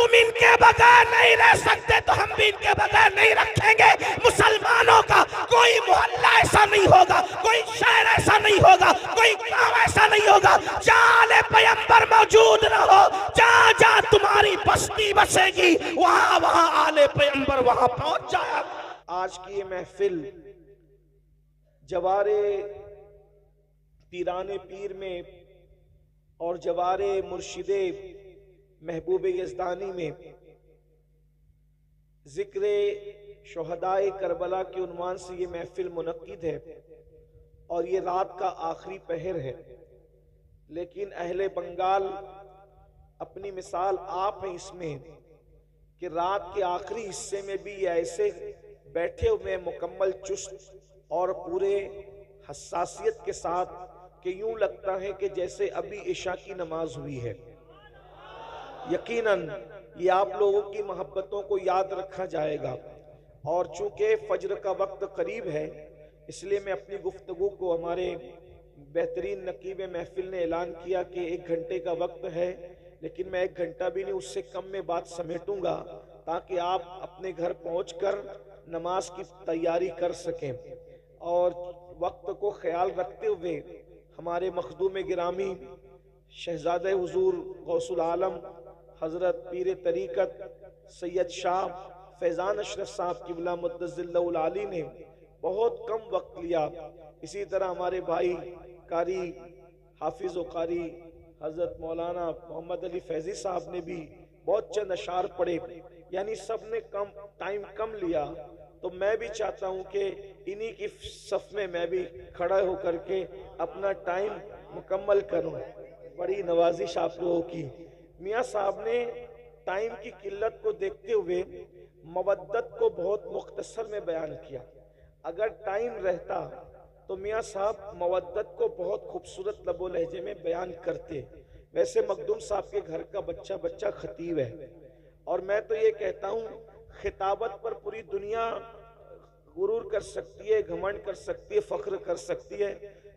तुम इनके बगैर नहीं रह सकते तो हम भी इनके बगैर नहीं रखेंगे। मुसलमानों का कोई मोहल्ला ऐसा नहीं होगा, कोई शहर ऐसा नहीं होगा, कोई गांव ऐसा नहीं होगा जहां आले पैगंबर मौजूद न हो। जहां जहां तुम्हारी बस्ती बसेगी वहां वहां आले पैगंबर वहां पहुंच जाएगा। आज की ये महफिल जवारे पीराने पीर में और जवारे मुर्शिदे महबूब यज़दानी में जिक्र शोहदाए करबला के उन्वान से ये महफिल मुनक्किद है और ये रात का आखिरी पहर है। लेकिन अहले बंगाल अपनी मिसाल आप हैं इसमें कि रात के आखिरी हिस्से में भी ऐसे बैठे हुए मुकम्मल चुस्त और पूरे हसासियत के साथ कि यूं लगता है कि जैसे अभी इशा की नमाज हुई है। यकीनन ये आप लोगों की मोहब्बतों को याद रखा जाएगा और चूंकि फज्र का वक्त करीब है इसलिए मैं अपनी गुफ्तगू को, हमारे बेहतरीन नकीब महफिल ने ऐलान किया कि 1 घंटे का वक्त है, लेकिन मैं 1 घंटा भी नहीं उससे कम में बात समेटूंगा ताकि आप अपने घर पहुंचकर नमाज की तैयारी कर सकें। और वक्त को ख्याल रखते हुए हमारे मखदूम गिरामी शहजादे हुजूर गौसुल आलम हजरत पीर तरीक़त सैयद शाह फैज़ान अशरफ साहब क़िबला मुद्दज़िल्लहुल आली ने बहुत कम वक्त लिया। इसी तरह हमारे भाई कारी हाफिज़ व कारी हजरत मौलाना मोहम्मद अली फैज़ी साहब ने भी बहुत चंद अशार पढ़े, यानी सब ने टाइम कम लिया। तो मैं भी चाहता हूँ कि इन्हीं की सफ में मैं भी खड़ा होकर के अपना टाइम मुकम्मल करूँ। बड़ी नवाजिश आप लोगों की। मियाँ साहब ने टाइम की किल्लत को देखते हुए मवद्दत को बहुत मुख्तसर में बयान किया। अगर टाइम रहता तो मियाँ साहब मवद्दत को बहुत खूबसूरत लबो लहजे में बयान करते। वैसे मखदूम साहब के घर का बच्चा बच्चा खतीब है और मैं तो ये कहता हूँ खिताबत पर पूरी दुनिया गुरूर कर सकती है, घमंड कर सकती है, फख्र कर सकती है,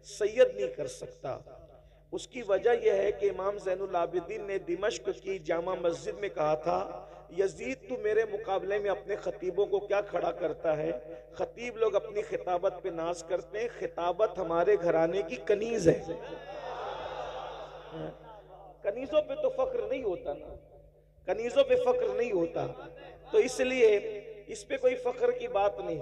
सैयद नहीं कर सकता। उसकी वजह यह है कि इमाम ज़ैनुल आबिदीन ने दिमश्क की जामा मस्जिद में कहा था, यजीद तू मेरे मुकाबले में अपने खतीबों को क्या खड़ा करता है। खतीब लोग अपनी खिताबत पे नाज करते हैं, खिताबत हमारे घराने की कनीज है। कनीजों पे तो फख्र नहीं होता ना, कनीजों पे फख्र नहीं होता, तो इसलिए इस पे कोई फख्र की बात नहीं।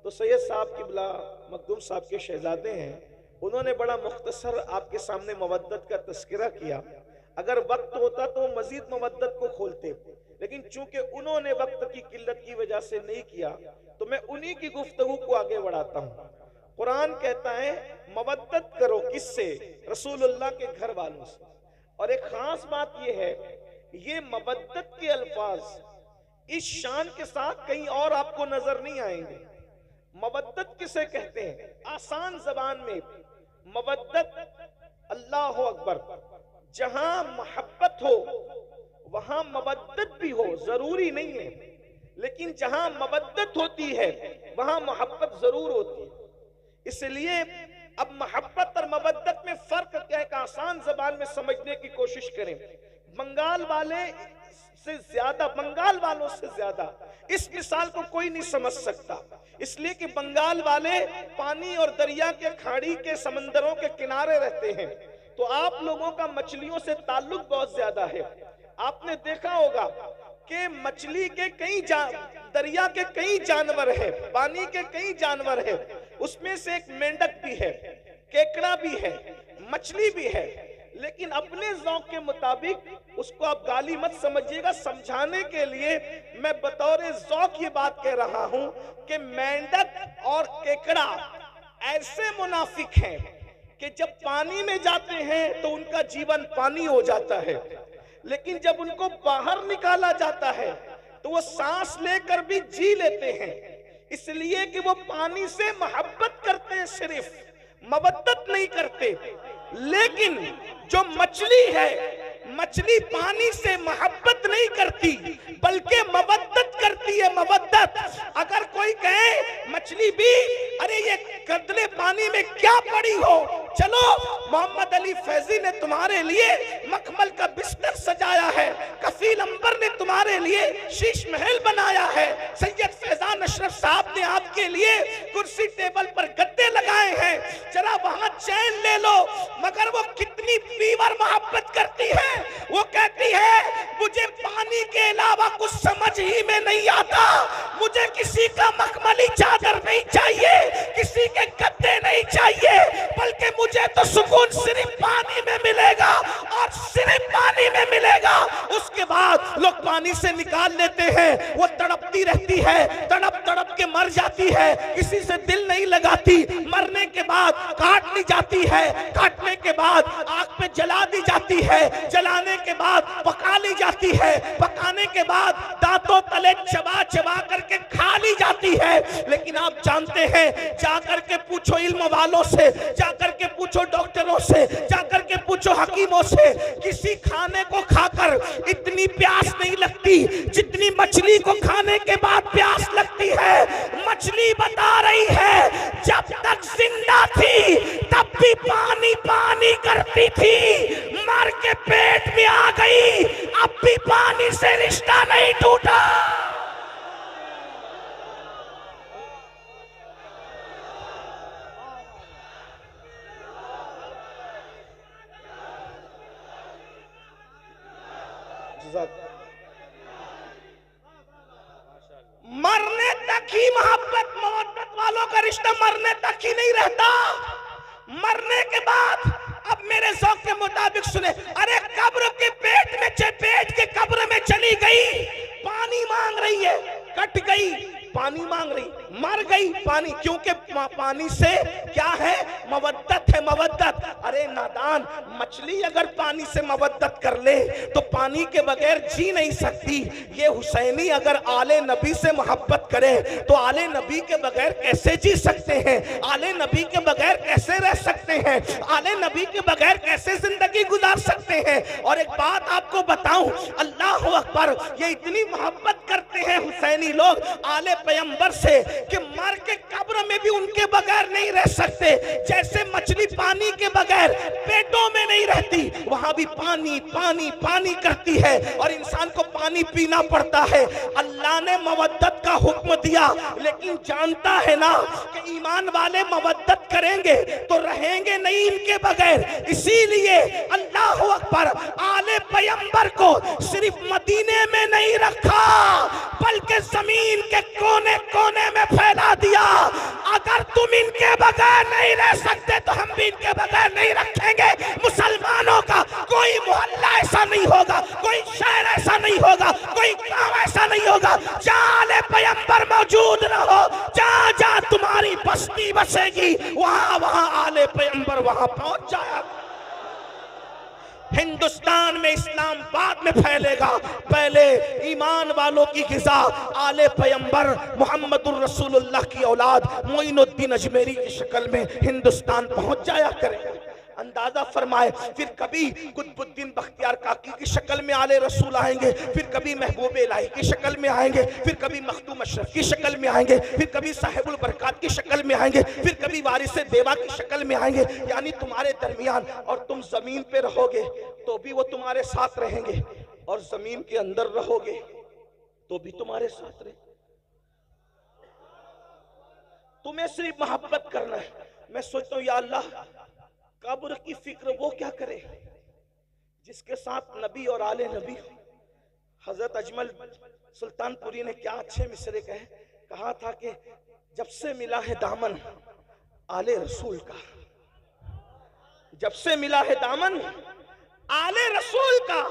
तो सैयद साहब क़िबला मखदूम साहब के शहजादे हैं, उन्होंने बड़ा मुख्तसर आपके सामने मवद्दत का तस्करा किया। अगर वक्त होता तो मजीद मवद्दत को खोलते, लेकिन चूंकि उन्होंने वक्त की किल्लत की वजह से नहीं किया तो मैं उन्हीं की गुफ्तगू को आगे बढ़ाता हूँ। कुरान कहता है मवद्दत करो किससे? रसूलुल्लाह के घर वालों से। और एक खास बात यह है, ये मवद्दत के अल्फाज इस शान के साथ कहीं और आपको नजर नहीं आएंगे। मवद्दत किसे कहते हैं? आसान जबान में मवद्दत अल्लाह अकबर, जहां मोहब्बत हो वहां मवद्दत भी हो, जरूरी नहीं है, लेकिन जहां मवद्दत होती है वहां मोहब्बत जरूर होती है। इसलिए अब मोहब्बत और मवद्दत में फर्क क्या है, आसान जबान में समझने की कोशिश करें। बंगाल वाले से ज्यादा, बंगाल वालों से ज्यादा इस मिसाल को कोई नहीं समझ सकता, इसलिए कि बंगाल वाले पानी और दरिया के, खाड़ी के, समंदरों के किनारे रहते हैं। तो आप लोगों का मछलियों से ताल्लुक बहुत ज्यादा है। आपने देखा होगा कि मछली के कई दरिया के कई जानवर है, पानी के कई जानवर है, उसमें से एक मेंढक भी है, केकड़ा भी है, मछली भी है, लेकिन अपने ज़ौक़ के मुताबिक उसको आप गाली मत समझिएगा। समझाने के लिए मैं बतौर ज़ौक़ ये बात कह रहा हूं कि मेंढक और केकड़ा ऐसे मुनाफिक हैं कि जब पानी में जाते हैं तो उनका जीवन पानी हो जाता है, लेकिन जब उनको बाहर निकाला जाता है तो वो सांस लेकर भी जी लेते हैं, इसलिए कि वो पानी से मोहब्बत करते हैं, सिर्फ मवद्दत नहीं करते। लेकिन जो मछली है, मछली पानी से मोहब्बत नहीं करती बल्कि मवद्दत करती है, मवद्दत। अगर कोई कहे मछली भी, अरे ये कतले पानी में क्या पड़ी हो, चलो मोहम्मद अली फैजी ने तुम्हारे लिए मखमल का बिस्तर सजाया है, कफील अंबर ने तुम्हारे लिए शीश महल बनाया है, सैयद फैजान अशरफ साहब ने आपके लिए कुर्सी टेबल पर गद्दे लगाए हैं, जरा वहां चैन ले लो। मगर वो कितनी पीवर मोहब्बत करती है, वो कहती है मुझे पानी के अलावा कुछ समझ ही में नहीं आता, मुझे किसी का मखमली चादर नहीं चाहिए, किसी के गद्दे नहीं चाहिए, बल्कि मुझे तो सुकून सिर्फ पानी में मिलेगा और सिर्फ पानी में मिलेगा। उसके बाद लोग पानी से निकाल लेते हैं, वो तड़पती रहती है, तड़प तड़प के मर जाती है, किसी से दिल नहीं लगाती। मरने के बाद काट ली जाती है, काटने के बाद आग पे जला दी जाती है, जलाने के बाद पका ली जाती है, पकाने के बाद दांतों तले चबा चबा करके खा ली जाती है। लेकिन आप जानते हैं, जाकर के पूछो इल्म वालों से, जाकर के पूछो डॉक्टरों से, जाकर के पूछो हकीमों से, किसी खाने को खाकर इतनी प्यास नहीं लगती जितनी मछली को खाने के बाद प्यास लगती है। मछली बता रही है जब तक जिंदा थी तब भी पानी पानी करती थी, मर के पेट में आ गई अब भी पानी से रिश्ता नहीं टूटा। मरने तक ही मोहब्बत मोहब्बत वालों का रिश्ता मरने तक ही नहीं रहता, मरने के बाद अब मेरे ज़ौक़ के मुताबिक सुने, अरे कब्र के पेट में पेट के कब्र में चली गई, पानी मांग रही है, कट गई पानी मांग रही, मर गई पानी, क्योंकि पानी से क्या है, मवद्दत है, मवद्दत। अरे नादान, मछली अगर पानी से मवद्दत कर ले तो पानी के बगैर जी नहीं सकती। ये हुसैनी अगर आले नबी से मोहब्बत करे तो आले नबी के बगैर कैसे जी सकते हैं, आले नबी के बगैर कैसे रह सकते हैं, आले नबी के बगैर कैसे जिंदगी गुजार सकते हैं। और एक बात आपको बताऊं, अल्लाह अकबर, ये इतनी मोहब्बत करते हैं हुसैनी लोग आले पैगंबर से कि मर के कब्र में भी उनके बगैर नहीं रह सकते। जैसे मछली पानी के बगैर पेटों में नहीं रहती, वहां भी पानी पानी पानी करती है और इंसान को पानी पीना पड़ता है। अल्लाह ने मवद्दत का हुक्म दिया, लेकिन जानता है ना कि ईमान वाले मवद्दत करेंगे तो रहेंगे नहीं इनके बगैर। इसीलिए अल्लाह अकबर, आले पैगंबर को सिर्फ मदीने में नहीं रखा बल्कि जमीन के कोने कोने में फैला दिया। अगर तुम इनके बगैर नहीं रह सकते तो हम भी इनके बगैर नहीं रखेंगे। मुसलमानों का कोई मोहल्ला ऐसा नहीं होगा, कोई शहर ऐसा नहीं होगा, कोई गांव ऐसा नहीं होगा जहां आले पैगंबर मौजूद न हो। जहां जहां तुम्हारी बस्ती बसेगी वहां वहां आले पैगंबर वहां पहुंच जाएगा। हिंदुस्तान में इस्लाम बाद में फैलेगा, पहले ईमान वालों की ग़िज़ा आले पैगंबर मोहम्मदुर रसूलुल्लाह की औलाद मोइनुद्दीन अजमेरी की शक्ल में हिंदुस्तान पहुंच जाया करेगा। अंदाजा फरमाए, फिर कभी कुतुबुद्दीन बख्तियार काकी की शक्ल में आले रसूल आएंगे, फिर कभी महबूब इलाही की शक्ल में आएंगे, फिर कभी मखदूम अशरफ की शक्ल में आएंगे, फिर कभी साहिबुल बरकात की शक्ल में आएंगे, फिर कभी वारिस देवा की शक्ल में आएंगे। यानी तुम्हारे दरमियान, और तुम जमीन पे रहोगे तो भी वो तुम्हारे साथ रहेंगे, और जमीन के अंदर रहोगे तो भी तुम्हारे साथ रहेंगे। तुम्हें सिर्फ मोहब्बत करना है। मैं सोचता हूँ, या अल्लाह, कब्र की फिक्र वो क्या करे जिसके साथ नबी और आले नबी। हजरत अजमल सुल्तानपुरी ने क्या अच्छे मिसरे कहा था कि जब से मिला है दामन आले रसूल का, जब से मिला है दामन आले रसूल का,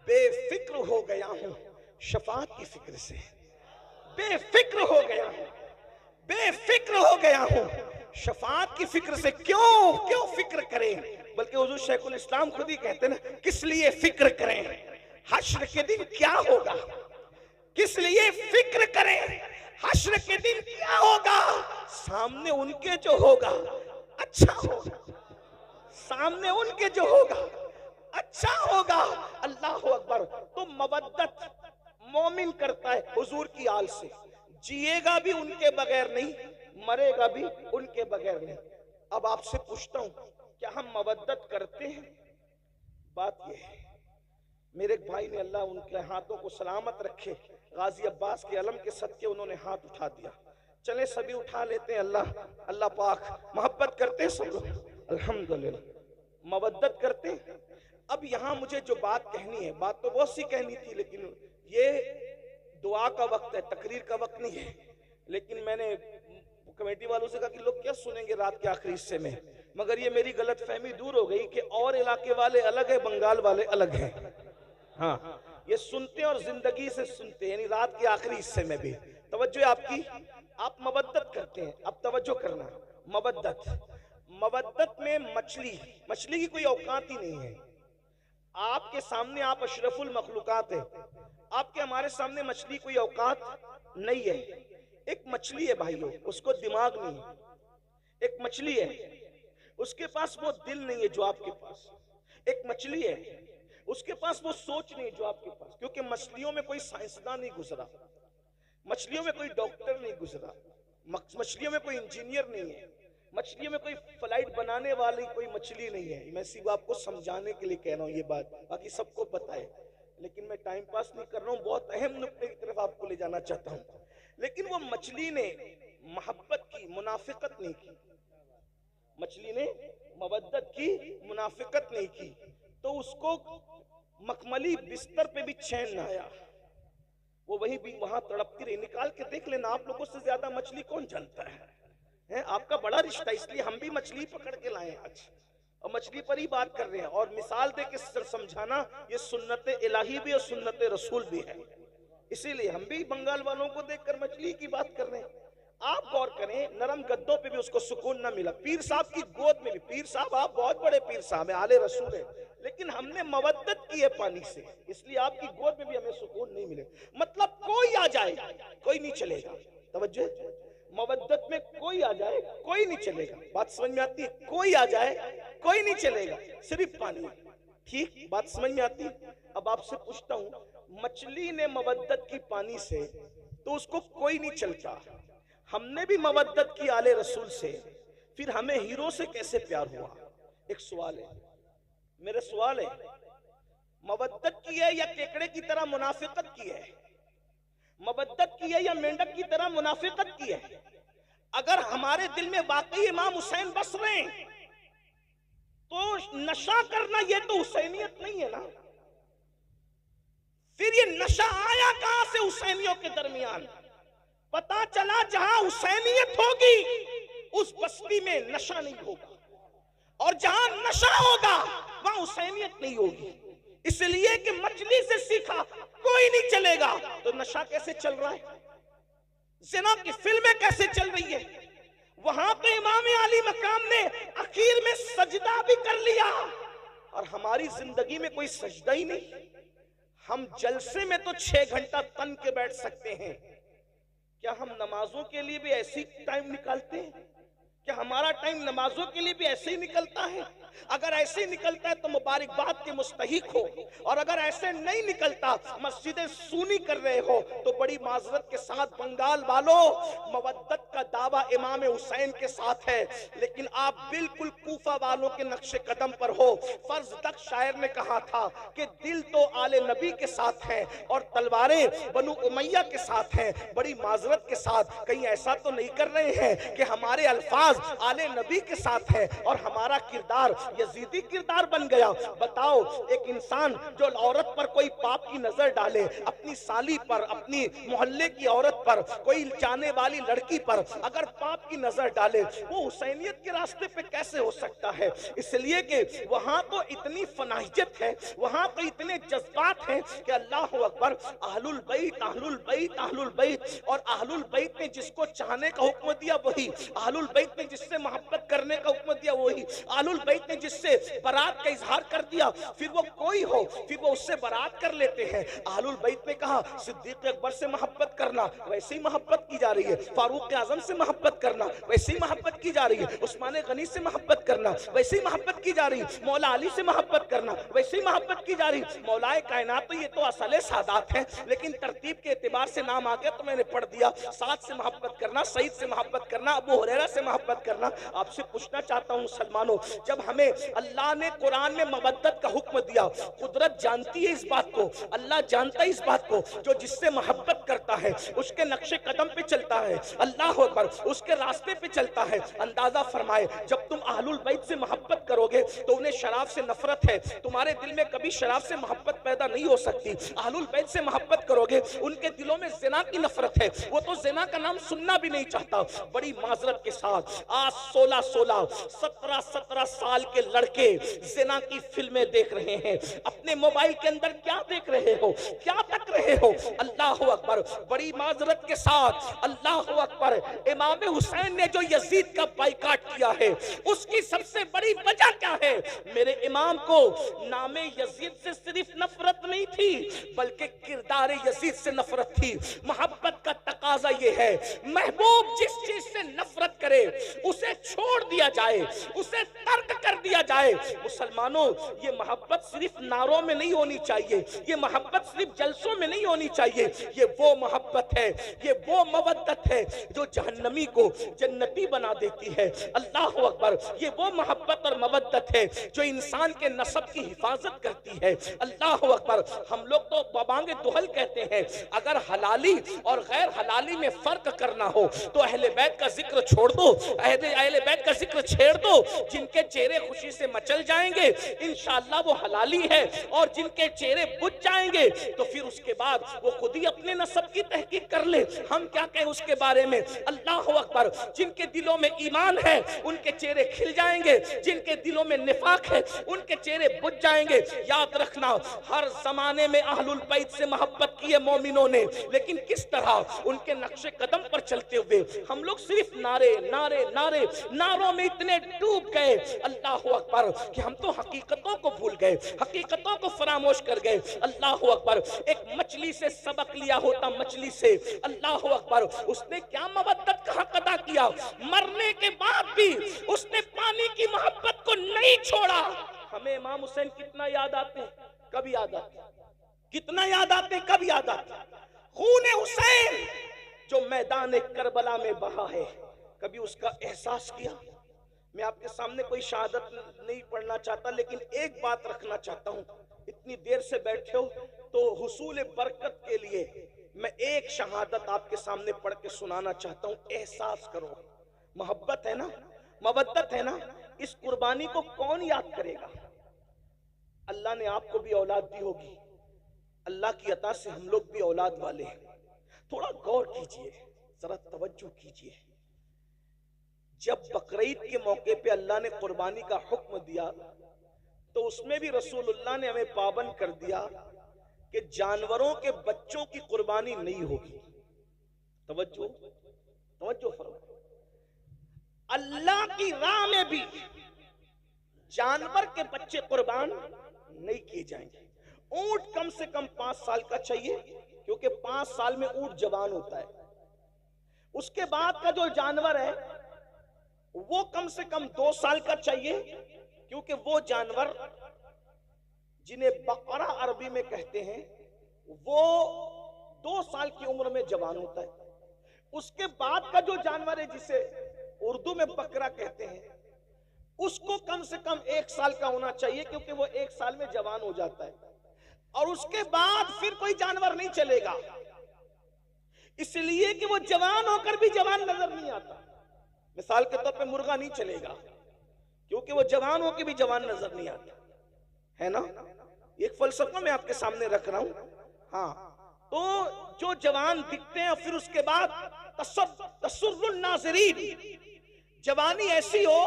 बेफिक्र हो गया हूं शफाअत की फिक्र से, बेफिक्र हो गया हूं, बेफिक्र हो गया हूं शफाअत की फिक्र से। क्यों फिक्र करें, बल्कि हुजूर शेखुल इस्लाम खुद ही कहते हैं ना, किस लिए फिक्र करें, हश्र के दिन क्या होगा, किस लिए फिक्र करें, हश्र के दिन क्या होगा, सामने उनके जो होगा अच्छा होगा, सामने उनके जो होगा अच्छा होगा। अल्लाह अकबर। तो मवद्दत मोमिन करता है हुजूर की आल से, जिएगा भी उनके बगैर नहीं, मरेगा भी उनके बगैर नहीं। अब आपसे पूछता हूं, क्या हम मवद्दत करते हैं? बात यह है, मेरे एक भाई ने, अल्लाह उनके हाथों को सलामत रखे, गाजी अब्बास के अलम के सदके उन्होंने हाथ उठा दिया। चले सभी उठा लेते हैं। अल्लाह पाक मोहब्बत करते हैं सब लोग, अल्हम्दुलिल्लाह, मवद्दत करते हैं। अब यहाँ मुझे जो बात कहनी है, बात तो बहुत सी कहनी थी, लेकिन ये दुआ का वक्त है, तकरीर का वक्त नहीं है। लेकिन मैंने कमेटी वालों से कहा कि लोग क्या सुनेंगे रात के आखिरी हिस्से में, मगर ये मेरी गलत फहमी दूर हो गई कि और इलाके वाले अलग है, बंगाल वाले अलग हैं। हाँ, ये सुनते हैं और जिंदगी से सुनते हैं, यानी रात के आखिरी हिस्से में भी तवज्जो है आपकी। आप मवद्दत करते हैं, अब तवज्जो करना। मवद्दत में मछली की कोई औकात ही नहीं है। आपके सामने आप अशरफुल मखलूकात है, आपके हमारे सामने मछली कोई औकात नहीं है। एक मछली है भाइयों, उसको दिमाग नहीं है। एक मछली है, उसके पास वो दिल नहीं है जो आपके पास। एक मछली है, उसके पास वो सोच नहीं है जो आपके पास। क्योंकि मछलियों में कोई साइंसदान नहीं गुजरा, मछलियों में कोई डॉक्टर नहीं गुजरा, मछलियों में कोई इंजीनियर नहीं है, मछलियों में कोई फ्लाइट बनाने वाली कोई मछली नहीं है। मैं सिर्फ आपको समझाने के लिए कह रहा हूँ ये बात, बाकी सबको पता है, लेकिन मैं टाइम पास नहीं कर रहा हूँ, बहुत अहम नुक्ते की तरफ आपको ले जाना चाहता हूँ। लेकिन वो मछली ने मोहब्बत की, मुनाफिकत नहीं की। मछली ने मवद्दत की, मुनाफिकत नहीं की, तो उसको मखमली बिस्तर पे भी चैन ना आया, वो वहीं भी वहां तड़पती रही। निकाल के देख लेना, आप लोगों से ज्यादा मछली कौन जानता है? आपका बड़ा रिश्ता, इसलिए हम भी मछली पकड़ के लाए आज और मछली पर ही बात कर रहे हैं। और मिसाल दे के समझाना, ये सुन्नत इलाही भी और सुन्नत रसूल भी है, इसीलिए हम भी बंगाल वालों को देखकर मछली की बात कर रहे हैं। आप गौर करें, नरम गद्दों पे भी उसको सुकून ना मिला, पीर साहब की गोद में भी। पीर साहब, आप बहुत बड़े पीर साहब हैं, आले रसूल है, लेकिन हमने मवद्दत की है पानी से, इसलिए आपकी गोद में भी हमें सुकून नहीं मिले। मतलब कोई आ जाए कोई नहीं चलेगा। तवज्जो, मवद्दत में कोई आ जाए कोई नहीं चलेगा। बात समझ में आती है? कोई आ जाए कोई नहीं चलेगा, सिर्फ पानी। ठीक, बात समझ में आती है? अब आपसे पूछता हूं, मछली ने मवद्दत की पानी से, तो उसको कोई नहीं चलता। हमने भी मवद्दत की आले रसूल से, फिर हमें हीरो से कैसे प्यार हुआ? एक सवाल है, मेरा सवाल है, मवद्दत की है या केकड़े की तरह मुनाफिकत की है? मवद्दत की है या मेंढक की तरह मुनाफिकत की है? अगर हमारे दिल में वाकई इमाम हुसैन बस रहे हैं, तो नशा करना ये तो हुसैनियत नहीं है ना। फिर ये नशा आया कहां से हुसैनियों के दरमियान? पता चला जहां हुसैनियत होगी उस बस्ती में नशा नहीं होगा, और जहां नशा होगा वहां हुसैनियत नहीं होगी। इसलिए कि मछली से सीखा कोई नहीं चलेगा, तो नशा कैसे चल रहा है? जिना की फिल्में कैसे चल रही है? वहां पे इमाम अली मकाम ने आखिर में सजदा भी कर लिया, और हमारी जिंदगी में कोई सजदा ही नहीं। हम जलसे में तो 6 घंटा तन के बैठ सकते हैं, क्या हम नमाजों के लिए भी ऐसी टाइम निकालते हैं? क्या हमारा टाइम नमाजों के लिए भी ऐसे ही निकलता है? अगर ऐसे निकलता है तो मुबारकबाद के मुस्तहिक हो, और अगर ऐसे नहीं निकलता, मस्जिदें सूनी कर रहे हो, तो बड़ी माजरत के साथ बंगाल वालों, मवद्दत का दावा इमाम हुसैन के साथ है, लेकिन आप बिल्कुल कूफा वालों के नक्शे कदम पर हो। फर्ज तक शायर ने कहा था कि दिल तो आले नबी के साथ है और तलवारें बनु उमैया के साथ हैं। बड़ी माजरत के साथ कहीं ऐसा तो नहीं कर रहे हैं कि हमारे अल्फाज आले नबी के साथ है और हमारा किरदार यजीदी किरदार बन गया? बताओ, एक इंसान जो औरत पर कोई पाप की नजर डाले, अपनी साली पर, अपनी मोहल्ले की औरत पर, कोई जाने वाली लड़की पर अगर पाप की नजर डाले, वो हुसैनियत के रास्ते पे कैसे हो सकता है? इसलिए कि वहां तो इतनी फनाहियत है, वहां तो इतने जज्बात हैं कि अल्लाह अकबर, अहलुल बैत अहलुल बैत अहलुल बैत। और अहलुल बैत ने जिसको चाहने का हुक्म दिया वही, अहलुल बैत ने जिससे मोहब्बत करने का हुक्म दिया वही, अहलुल बैत ने जिससे बरात का इजहार कर दिया, फिर वो कोई हो फिर वो उससे बरात कर लेते हैं। अहलुल बैत ने कहा सिद्दीक अकबर से मोहब्बत करना, वैसे ही मोहब्बत की जा रही है। फारूक आजम से मोहब्बत करना, वैसे ही मोहब्बत की जा रही है। उस्मान गनी से मोहब्बत करना, वैसे ही मोहब्बत की जा रही है। मौला अली से मोहब्बत करना, वैसे ही मोहब्बत की जा रही है। मौलाए कायनात, तो ये तो असल सादात है, लेकिन तरतीब के एतबार से नाम आ गया तो मैंने पढ़ दिया। साद से मोहब्बत करना, सईद से मोहब्बत करना, अबू हुरैरा से मोहब्बत करना। आपसे पूछना चाहता हूं मुसलमानों, जब हमें हमें अल्लाह ने कुरान में मवद्दत का हुक्म दिया। कुदरत जानती है इस बात को, अल्लाह जानता है इस बात को, जो जिससे मोहब्बत करता है उसके नक्शे कदम पे चलता है, अल्लाह अकबर, उसके रास्ते पे चलता है। अंदाजा फरमाए, जब तुम अहलुल बैत से मोहब्बत करोगे तो उन्हें शराब से नफरत है, तुम्हारे दिल में कभी शराब से मोहब्बत पैदा नहीं हो सकती। अहलुल बैत से मोहब्बत करोगे, उनके दिलों में ज़िना की नफरत है, वो तो ज़िना का नाम सुनना भी नहीं चाहता। बड़ी माजरत के साथ आज 16-16, 17-17 साल के लड़के ज़िना की फिल्में देख रहे हैं। अपने मोबाइल के अंदर क्या देख रहे हो, क्या तक रहे हो? अल्लाह अकबर, बड़ी माजरत के साथ अल्लाह अकबर, इमाम हुसैन ने जो यजीद का बाइकाट किया है उसकी सबसे बड़ी वजह क्या है? मेरे इमाम को नामे यजीद से सिर्फ नफरत नहीं थी, बल्कि किरदार यजीद से नफरत थी। मोहब्बत का तकाजा ये है, महबूब जिस चीज से नफरत करे उसे छोड़ दिया जाए, उसे तर्क कर दिया जाए। मुसलमानों, ये मोहब्बत सिर्फ नारों में नहीं होनी चाहिए, ये मोहब्बत सिर्फ जलसों में नहीं होनी चाहिए। ये वो मोहब्बत है, ये वो मवद्दत है जो जहन्नमी को जन्नती बना देती है। अल्लाह अकबर, ये वो मोहब्बत और मवद्दत है जो इंसान के नसब की हिफाजत करती है। अल्लाह अकबर, हम लोग तो बबांगे दुहल कहते हैं। अगर हलाली और गैर हलाली में फर्क करना हो तो अहले बैत का जिक्र छोड़ दो, अहले बैत का जिक्र छेड़ दो। जिनके चेहरे खुशी से मचल जाएंगे इंशाअल्लाह वो हलाली है, और जिनके चेहरे बुझ जाएंगे तो फिर उसके बाद वो खुद ही अपने नसब की तहकीक कर ले, हम क्या कहें उसके बारे में। अल्लाह अकबर, जिनके दिलों में ईमान है उनके चेहरे खिल जाएंगे, जिनके दिलों में निफाक है उनके चेहरे बुझ जाएंगे। याद रखना, हर जमाने में अहलुल बैत से मोहब्बत की है मोमिनों ने, लेकिन किस तरह उनके नक्शे कदम पर चलते हुए। हम लोग सिर्फ नारे नारे नारे नारों में इतने डूब गए अल्लाह अकबर कि हम तो हकीकतों को भूल गए, हकीकतों को फरामोश कर गए। अल्लाह अकबर, एक मछली से सबक लिया होता, मछली से, अल्लाह अकबर, उसने क्या मवद्दत का हक अदा किया, मरने के बाद भी उसने पानी की मोहब्बत को नहीं छोड़ा। हमें इमाम हुसैन कितना याद आते हैं, कब याद आते, कितना याद आते, कब याद आते। खून हुसैन जो मैदान करबला में बहा है, कभी उसका एहसास किया? मैं आपके सामने कोई शहादत नहीं पढ़ना चाहता, लेकिन एक बात रखना चाहता हूं। इतनी देर से बैठे हो तो हुसूल बरकत के लिए मैं एक शहादत आपके सामने पढ़ के सुनाना चाहता हूं। एहसास करो, मोहब्बत है ना, मवद्दत है ना, इस कुर्बानी को कौन याद करेगा? अल्लाह ने आपको भी औलाद दी होगी, अल्लाह की अता से हम लोग भी औलाद वाले हैं। थोड़ा गौर कीजिए, जरा तवज्जो कीजिए। जब बकरीद के मौके पे अल्लाह ने कुर्बानी का हुक्म दिया तो उसमें भी रसूलुल्लाह ने हमें पाबंद कर दिया कि जानवरों के बच्चों की कुर्बानी नहीं होगी। तवज्जो तवज्जो फरमाओ, अल्लाह की राह में भी जानवर के बच्चे कुर्बान नहीं किए जाएंगे। ऊंट कम से कम 5 साल का चाहिए, क्योंकि 5 साल में ऊंट जवान होता है। उसके बाद का जो जानवर है वो कम से कम 2 साल का चाहिए, क्योंकि वो जानवर जिन्हें बकरा अरबी में कहते हैं वो 2 साल की उम्र में जवान होता है। उसके बाद का जो जानवर है जिसे उर्दू में बकरा कहते हैं, उसको कम से कम 1 साल का होना चाहिए, क्योंकि वो 1 साल में जवान हो जाता है। और उसके बाद फिर कोई जानवर नहीं चलेगा, इसलिए कि वो जवान होकर भी जवान नजर नहीं आता। मिसाल के तौर पे मुर्गा नहीं चलेगा, क्योंकि वो जवान होकर भी जवान नजर नहीं आता, है ना। एक फलसफा मैं आपके सामने रख रहा हूं। हाँ, तो जो जवान दिखते हैं फिर उसके बाद तसुर्रुन नाज़रीन, जवानी ऐसी हो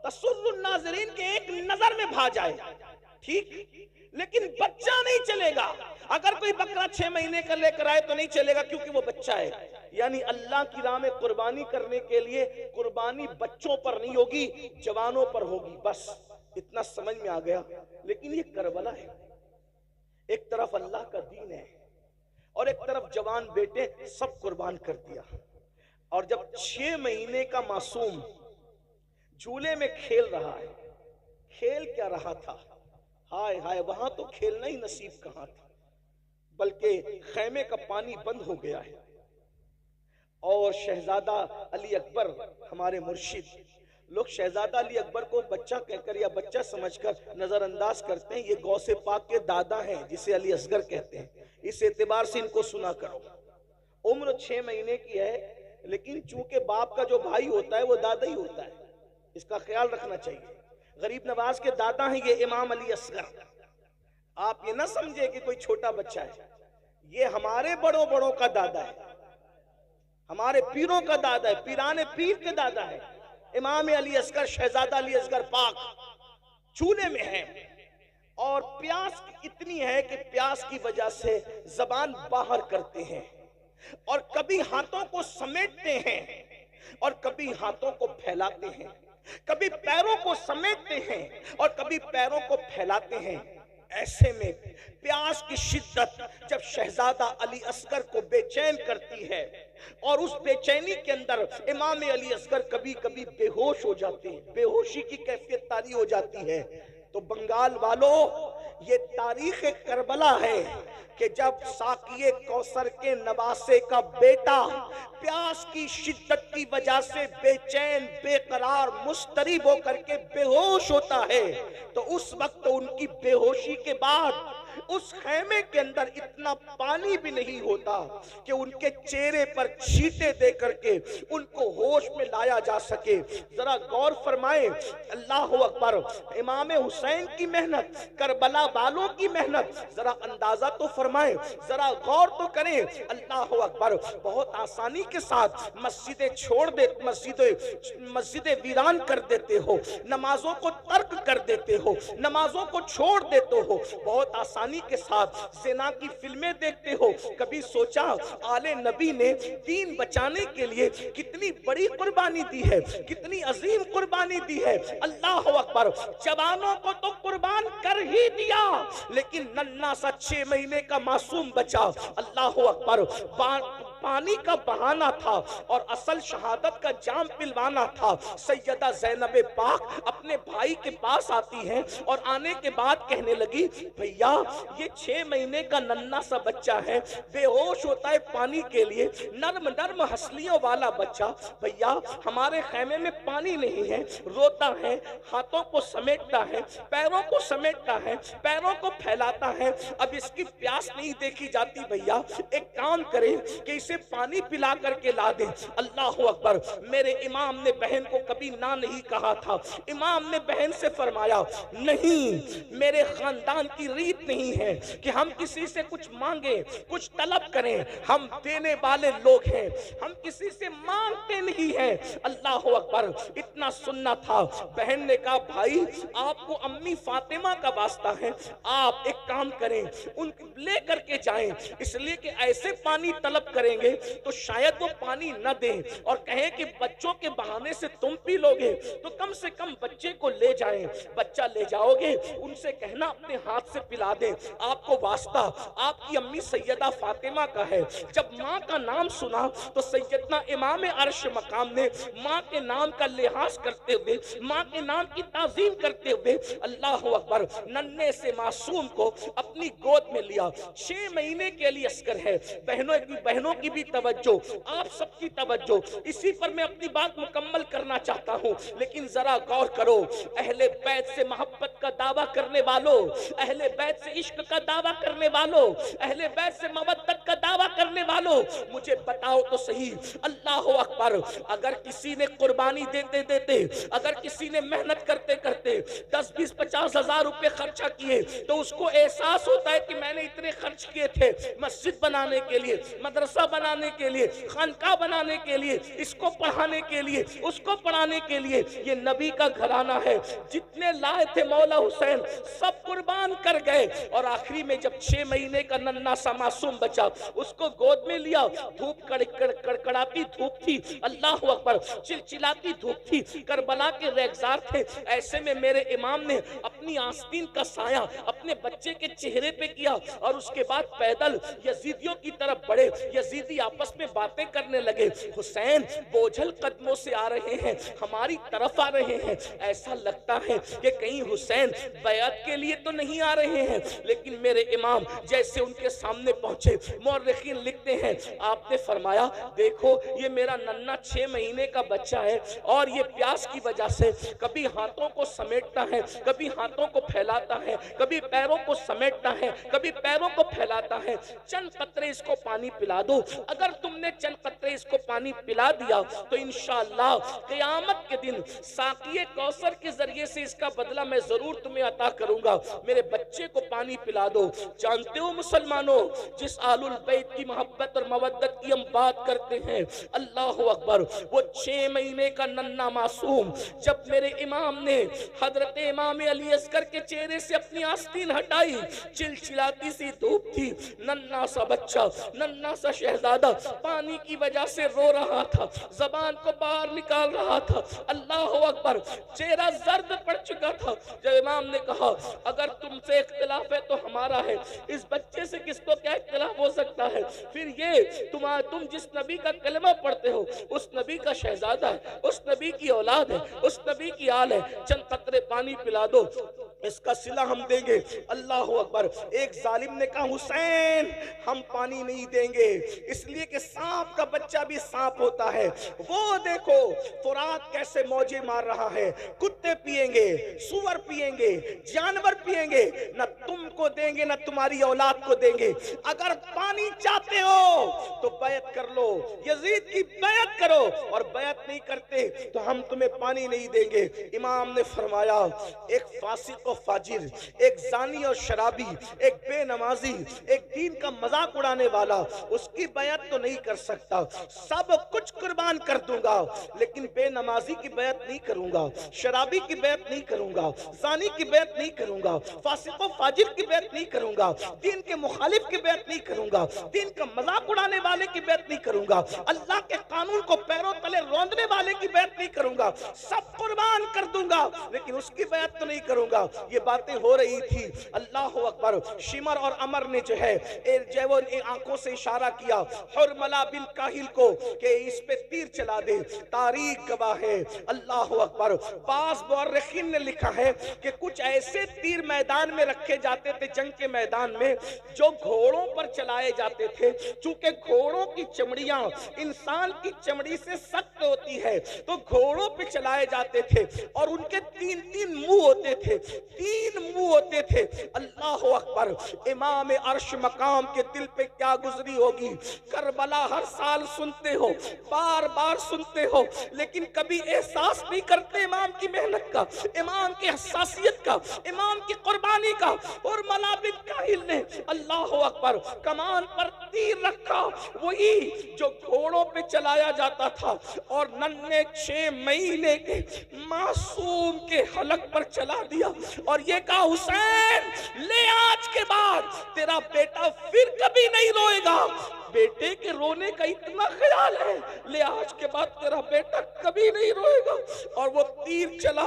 तसुर्रुन नाज़रीन के एक नजर में भा जाए, ठीक, लेकिन बच्चा नहीं चलेगा। अगर कोई बकरा 6 महीने का लेकर आए तो नहीं चलेगा, क्योंकि वो बच्चा है। यानी अल्लाह की राह में कुर्बानी करने के लिए कुर्बानी बच्चों पर नहीं होगी, जवानों पर होगी। बस इतना समझ में आ गया। लेकिन ये करबला है, एक तरफ अल्लाह का दीन है और एक तरफ जवान बेटे सब कुर्बान कर दिया। और जब 6 महीने का मासूम झूले में खेल रहा है, खेल क्या रहा था, हाय हाय, वहां तो खेलना ही नसीब कहां था, बल्कि खैमे का पानी बंद हो गया है। और शहजादा अली अकबर हमारे मुर्शिद लोग शहजादा अली अकबर को बच्चा कहकर या बच्चा समझकर नजरअंदाज करते हैं। ये गौसे पाक के दादा हैं जिसे अली असगर कहते हैं। इस एतबार से इनको सुना करो। उम्र 6 महीने की है, लेकिन चूंकि बाप का जो भाई होता है वो दादा ही होता है, इसका ख्याल रखना चाहिए। गरीब नवाज के दादा हैं ये इमाम अली असगर। आप ये ना समझे कि कोई छोटा बच्चा है, ये हमारे बड़ों बड़ों का दादा है, हमारे पीरों का दादा है, पीराने पीर के दादा है। इमाम अली असगर शहजादा अली असगर पाक चूल्हे में है और प्यास इतनी है कि प्यास की वजह से जबान बाहर करते हैं और कभी हाथों को समेटते हैं और कभी हाथों को फैलाते हैं, कभी पैरों को समेटते हैं और कभी पैरों को फैलाते हैं। ऐसे में प्यास की शिद्दत जब शहजादा अली असगर को बेचैन करती है और उस बेचैनी के अंदर इमाम अली असगर कभी कभी बेहोश हो जाते हैं, बेहोशी की कैफियत तारी हो जाती है। तो बंगाल वालों, ये तारीख करबला है कि जब साकिए कौसर के नवासे का बेटा प्यास की शिद्दत की वजह से बेचैन, बेकरार, मुस्तरिब होकर के बेहोश होता है, तो उस वक्त उनकी बेहोशी के बाद उस खैमे के अंदर इतना पानी भी नहीं होता कि उनके चेहरे पर छींटे दे करके उनको होश में लाया जा सके। जरा गौर फरमाएं, अल्लाह अकबर, इमाम हुसैन की मेहनत, करबला वालों की मेहनत, जरा अंदाजा तो फरमाएं, जरा गौर तो करें। अल्लाह अकबर, बहुत आसानी के साथ मस्जिदें छोड़ दे, मस्जिदें वीरान कर देते हो, नमाजों को तर्क कर देते हो, नमाजों को छोड़ देते हो, बहुत आसानी के साथ ज़िना की फिल्में देखते हो। कभी सोचा आले नबी ने दीन बचाने के लिए कितनी बड़ी कुर्बानी दी है, कितनी अजीम कुर्बानी दी है। अल्लाह अकबर, जवानों को तो कुर्बान कर ही दिया, लेकिन नन्ना सा 6 महीने का मासूम बचा। अल्लाह अकबर, पानी का बहाना था और असल शहादत का जाम पिलवाना था। सैयदा ज़ैनब पाक अपने भाई के पास आती हैं और आने के बाद कहने लगी, भैया ये 6 महीने का नन्ना सा बच्चा है, बेहोश होता है पानी के लिए, नर्म नर्म हंसलियों वाला बच्चा, भैया हमारे खैमे में पानी नहीं है, रोता है, हाथों को समेटता है, पैरों को समेटता है, पैरों को फैलाता है, अब इसकी प्यास नहीं देखी जाती। भैया एक काम करें कि इसे पानी पिला करके ला दें। अल्लाह अकबर, मेरे इमाम ने बहन को कभी ना नहीं कहा था। इमाम ने बहन से फरमाया, नहीं, मेरे खानदान की रीत नहीं है कि हम किसी से कुछ मांगे, कुछ तलब करें, हम देने वाले लोग हैं, हम किसी से मांगते नहीं हैं। अल्लाह अकबर, इतना सुनना था। बहन ने कहा, भाई आपको अम्मी फातिमा का वास्ता है, आप एक काम करें, उन ले करके जाएं, इसलिए कि ऐसे पानी तलब करेंगे तो शायद वो पानी न दें और कहें कि बच्चों के बहाने से तुम पी लोगे, तो कम से कम बच्चे को ले जाएं। बच्चा ले जाओगे, उनसे कहना अपने हाथ से पिला दें, आपको वास्ता आपकी अम्मी सैयदा फातिमा का है। जब माँ का नाम सुना तो सैयदना इमाम अर्श मकाम ने माँ के नाम का लिहाज करते हुए, माँ के नाम की ताजीम करते हुए, अल्लाह अकबर, नन्हे से मासूम को अपनी गोद में लिया। 6 महीने के लिए असगर है। बहनों की भी तवज्जो, आप सबकी तवज्जो, इसी पर मैं अपनी बात मुकम्मल करना चाहता हूँ, लेकिन जरा गौर करो। अहले बैत से मोहब्बत का दावा करने वालों, अहले बैत से इश्क का दावा करने वालों, अहले बैत से मवद्दत का दावा करने वालों, मुझे बताओ तो सही, अल्लाह अकबर, अगर किसी ने कुर्बानी देते देते, अगर किसी ने मेहनत करते करते 10, 20, 50 हजार रुपए खर्चा किए, तो उसको एहसास होता है कि मैंने इतने खर्च किए थे मस्जिद बनाने के लिए, मदरसा बनाने के लिए, खानका बनाने के लिए, इसको पढ़ाने के लिए, उसको पढ़ाने के लिए। ये नबी का घराना है, जितने लाए थे मौला हुसैन सब कुर्बान कर गए। और आखिरी में जब 6 महीने का नन्ना सा मासूम बचा, उसको गोद में लिया। धूप कड़कड़ाती धूप थी, अल्लाह अकबर, चिलचिलाती धूप थी, करबला के रेगजार थे। ऐसे में मेरे इमाम ने अपनी आस्तीन का साया अपने बच्चे के चेहरे पे किया और उसके बाद पैदल यजीदियों की तरफ बढ़े। यजीदी आपस में बातें करने लगे, हुसैन बोझल कदमों से आ रहे हैं, हमारी तरफ आ रहे हैं, ऐसा लगता है कि कहीं हुसैन बैत के लिए तो नहीं आ रहे हैं। लेकिन मेरे इमाम जैसे उनके सामने पहुंचे, मौरखीन लिखते हैं, आपने फरमाया देखो ये मेरा नन्ना 6 महीने का बच्चा है और ये प्यास की वजह से कभी हाथों को समेटता है, कभी हाथों को फैलाता है, कभी पैरों को समेटता है, कभी पैरों को फैलाता है। चंद कतरे इसको पानी पिला दो। अगर तुमने चंद कतरे इसको पानी पिला दिया तो इंशाअल्लाह क़यामत के दिन साक़िए कौसर के जरिए से इसका बदला मैं जरूर तुम्हें अता करूंगा। मेरे बच्चे को पानी पिला दो। जानते हो मुसलमानों, जिस आलुल बैत की मोहब्बत और मवद्दत की हम बात करते हैं, अल्लाह अकबर, वो 6 महीने का नन्ना मासूम, जब मेरे इमाम ने हजरत इमाम अली असगर के चेहरे से अपनी आस्तीन हटाई, चिलचिलाती सी धूप थी, नन्ना सा बच्चा, नन्ना सा शहजादा पानी की वजह से रो रहा था, जबान को बाहर निकाल रहा था। अल्लाह अकबर, चेहरा जर्द पड़ चुका था। जब इमाम ने कहा अगर तुमसे इख्तिलाफ है तो हमारा है, इस बच्चे से किसको क्या इख्तिलाफ हो सकता है? फिर ये तुम जिस नबी का कलमा पढ़ते हो उस नबी का शहजादा है, उस नबी की औलाद है, उस नबी की आल है, चंद कतरे पानी पिला दो, इसका सिला हम देंगे। अल्लाह अकबर। एक जालिम ने कहा हुसैन हम पानी नहीं देंगे, इसलिए कि सांप का बच्चा भी सांप होता है। वो देखो फुरात कैसे मौजे मार रहा है, कुत्ते पिएंगे, सुअर पिएंगे, जानवर पिएंगे, न तुमको देंगे न तुम्हारी औलाद को देंगे। अगर पानी चाहते हो तो बैत कर लो, यजीद की बैत करो, और बैत नहीं करते तो हम तुम्हें पानी नहीं देंगे। इमाम ने फरमाया एक फासिक और फाजिर, एक जानी और शराबी, एक बेनमाजी, एक दीन का मजाक उड़ाने वाला, उसकी बैत तो नहीं कर सकता। सब कुछ कुर्बान कर दूंगा लेकिन बेनमाजी की बैत नहीं करूंगा, शराबी की बैत नहीं करूंगा, जानी की बैत नहीं करूंगा, फासिक और फाजिर की बैत नहीं करूंगा, दीन के मुखालिफ की बैत नहीं करूंगा, दीन का मजाक उड़ाने वाले की बैत नहीं करूंगा, अल्लाह के कानून को पैरों तले रौंदने वाले की बैत नहीं करूंगा। सब कुर्बान कर दूंगा लेकिन उसकी बैत तो नहीं करूंगा। ये बातें हो रही थी। अल्लाह अकबर। शिमर और अमर ने जो है वो आंखों से इशारा किया हुरमला बिन काहिल को कि इस पे तीर चला दे। तारीख गवाह है। अल्लाह अकबर। बास मुअर्रिखीन ने लिखा है कि कुछ ऐसे तीर मैदान में रखे जाते थे जंग के मैदान में जो घोड़ों पर चलाए जाते थे। चूंकि घोड़ों की चमड़ियां इंसान की चमड़ी से सख्त होती है तो घोड़ों पे चलाए जाते थे और उनके 3-3 मुंह होते थे, 3 मुंह होते थे। अल्लाह अकबर। इमाम अर्श मकाम के दिल पे क्या गुजरी होगी। करबला हर साल सुनते हो, बार बार सुनते हो, लेकिन कभी एहसास नहीं करते इमाम की मेहनत का, इमाम की हसासियत का, इमाम की कुर्बानी का। और मला बिन काहिल ने अल्लाह अकबर कमान पर तीर रखा, वही जो घोड़ों पे चलाया जाता था, और नन्हे 6 महीने के मासूम के हलक पर चला दिया और ये कहा हुसैन ले आज के बाद तेरा बेटा फिर कभी नहीं रोएगा। बेटे के रोने का इतना ख्याल है, ले आज के बाद तेरा बेटा कभी नहीं रोएगा। और वो तीर चला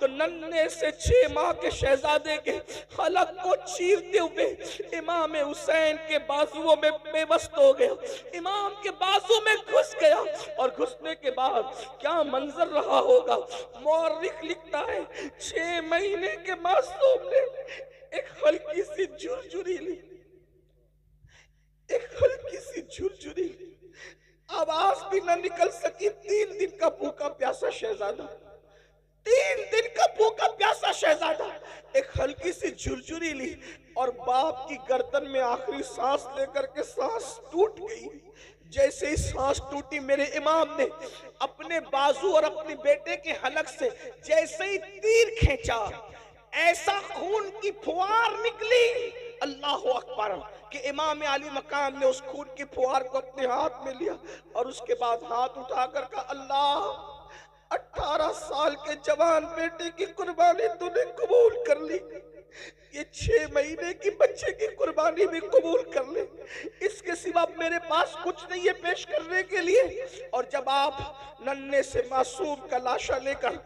तो नन्हे से 6 माह के शहजादे के हलक को चीरते हुए इमाम हुसैन के बाजुओं में बेबस्त हो गया, इमाम के बाजू में घुस गया। और घुसने के बाद क्या मंजर रहा होगा। मौर्रिख लिखता है 6 महीने के मासूम ने एक हल्की सी झुरझुरी ली, एक हल्की सी झुरझुरी, आवाज भी न निकल सकी। 3 दिन का भूखा प्यासा शहजादा, 3 दिन का भूखा प्यासा शहजादा एक हल्की सी झुरझुरी ली और बाप की गर्दन में आखिरी सांस लेकर के सांस टूट गई। जैसे ही सांस टूटी मेरे इमाम ने अपने बाजू और अपने बेटे के हलक से जैसे ही तीर खींचा, ऐसा खून की फुहार निकली। अल्लाह अकबर। कि इमाम अली मकाम ने उस खून की फुहार को अपने हाथ में लिया और उसके बाद हाथ उठाकर कहा अल्लाह 18 साल के जवान बेटे की कुर्बानी तूने कबूल कर ली, ये 6 महीने की बच्चे की कुर्बानी भी कबूल कर ले, इसके सिवा मेरे पास कुछ नहीं है पेश करने के लिए। और जब आप नन्हे से मासूम का लाशा लेकर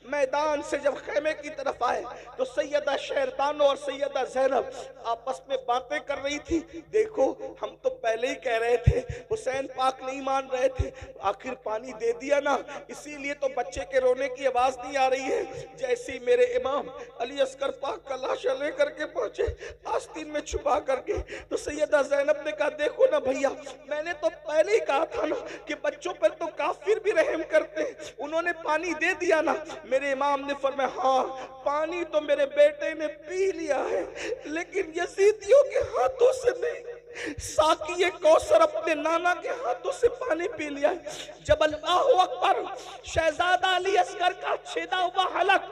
मैदान से जब खेमे की तरफ आए तो सैयदा शेरबानो और सैयदा ज़ैनब आपस में बातें कर रही थी। देखो हम तो पहले ही कह रहे थे, हुसैन पाक नहीं मान रहे थे, आखिर पानी दे दिया ना, इसीलिए तो बच्चे के रोने की आवाज नहीं आ रही है। जैसे ही मेरे इमाम अली असगर पाक का लाशा लेकर के पहुंचे आस्तीन में छुपा करके, तो सैयदा ज़ैनब ने कहा देखो देखो ना भैया, मैंने तो पहले ही कहा था ना कि बच्चों पर तो काफिर भी रहम करते हैं। उन्होंने पानी दे दिया ना, मेरे इमाम ने फरमाया हाँ पानी तो मेरे बेटे ने पी लिया है, लेकिन यजीदियों के हाथों से नहीं। साकी कौसर अपने नाना के हाथों से पानी पी लिया है। जब अल्लाह अकबर शहजादा अली असगर का छेदा हुआ हलक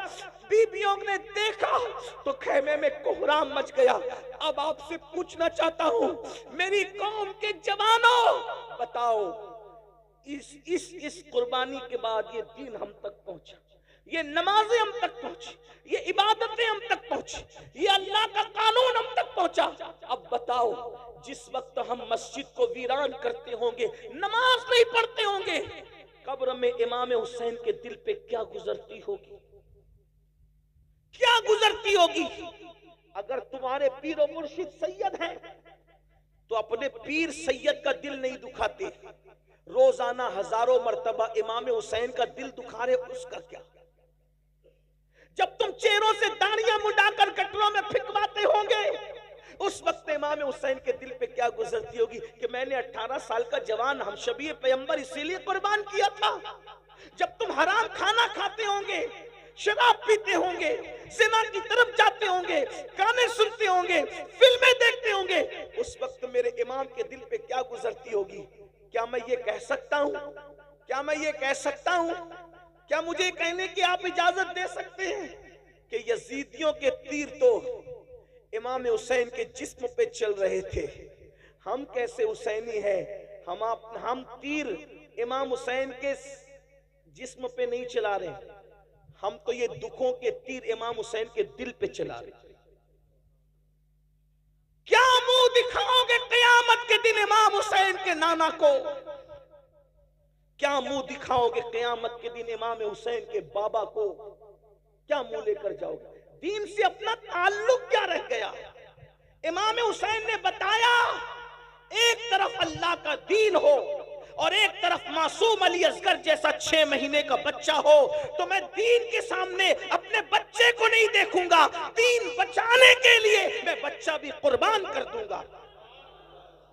बीबियों ने देखा तो खेमे में कोहराम मच गया। अब आपसे पूछना चाहता हूं, मेरी कौम के जवानों, बताओ इस कुर्बानी के बाद ये दीन हम तक पहुंचा, ये नमाजें हम तक पहुंची, ये इबादतें हम तक पहुंची, ये अल्लाह का कानून हम तक पहुंचा। अब बताओ, जिस वक्त हम मस्जिद को वीरान करते होंगे, नमाज नहीं पढ़ते होंगे, कब्र में इमाम हुसैन के दिल पे क्या गुजरती होगी, क्या गुजरती होगी। अगर तुम्हारे पीर और मुर्शिद सैयद हैं तो अपने पीर सैयद का दिल नहीं दुखाते, रोजाना हजारों मर्तबा इमाम हुसैन का दिल दुखा रहे, उसका क्या। जब तुम चेहरों से दाढ़ियां मुंडाकर गटरों में फिकवाते होंगे, उस वक्त इमाम हुसैन के दिल पे क्या गुजरती होगी कि मैंने 18 साल का जवान हमशबी पैगंबर इसीलिए कुर्बान किया था। जब तुम हराम खाना खाते होंगे, शराब पीते होंगे, जिना की तरफ जाते होंगे, गाने सुनते होंगे, फिल्में देखते होंगे, उस वक्त मेरे इमाम के दिल पे क्या गुजरती होगी। क्या मैं ये कह सकता हूं, क्या मैं ये कह सकता हूं, क्या मुझे कहने की आप इजाजत दे सकते हैं कि यजीदियों के तीर तो इमाम हुसैन के जिस्म पे चल रहे थे। हम कैसे हुसैनी हैं, हम तीर इमाम हुसैन के जिस्म पे नहीं चला रहे, हम तो ये दुखों के तीर इमाम हुसैन के दिल पे चला रहे। क्या मुंह दिखाओगे क़यामत के दिन इमाम हुसैन के नाना को, क्या मुंह दिखाओगे क़यामत के दिन इमाम हुसैन के बाबा को, क्या मुंह लेकर जाओगे। दीन से अपना ताल्लुक क्या रह गया। इमाम हुसैन ने बताया, एक तरफ अल्लाह का दीन हो और एक तरफ मासूम अली असगर जैसा 6 महीने का बच्चा हो, तो मैं दीन के सामने अपने बच्चे को नहीं देखूंगा, दीन बचाने के लिए मैं बच्चा भी कुर्बान कर दूंगा।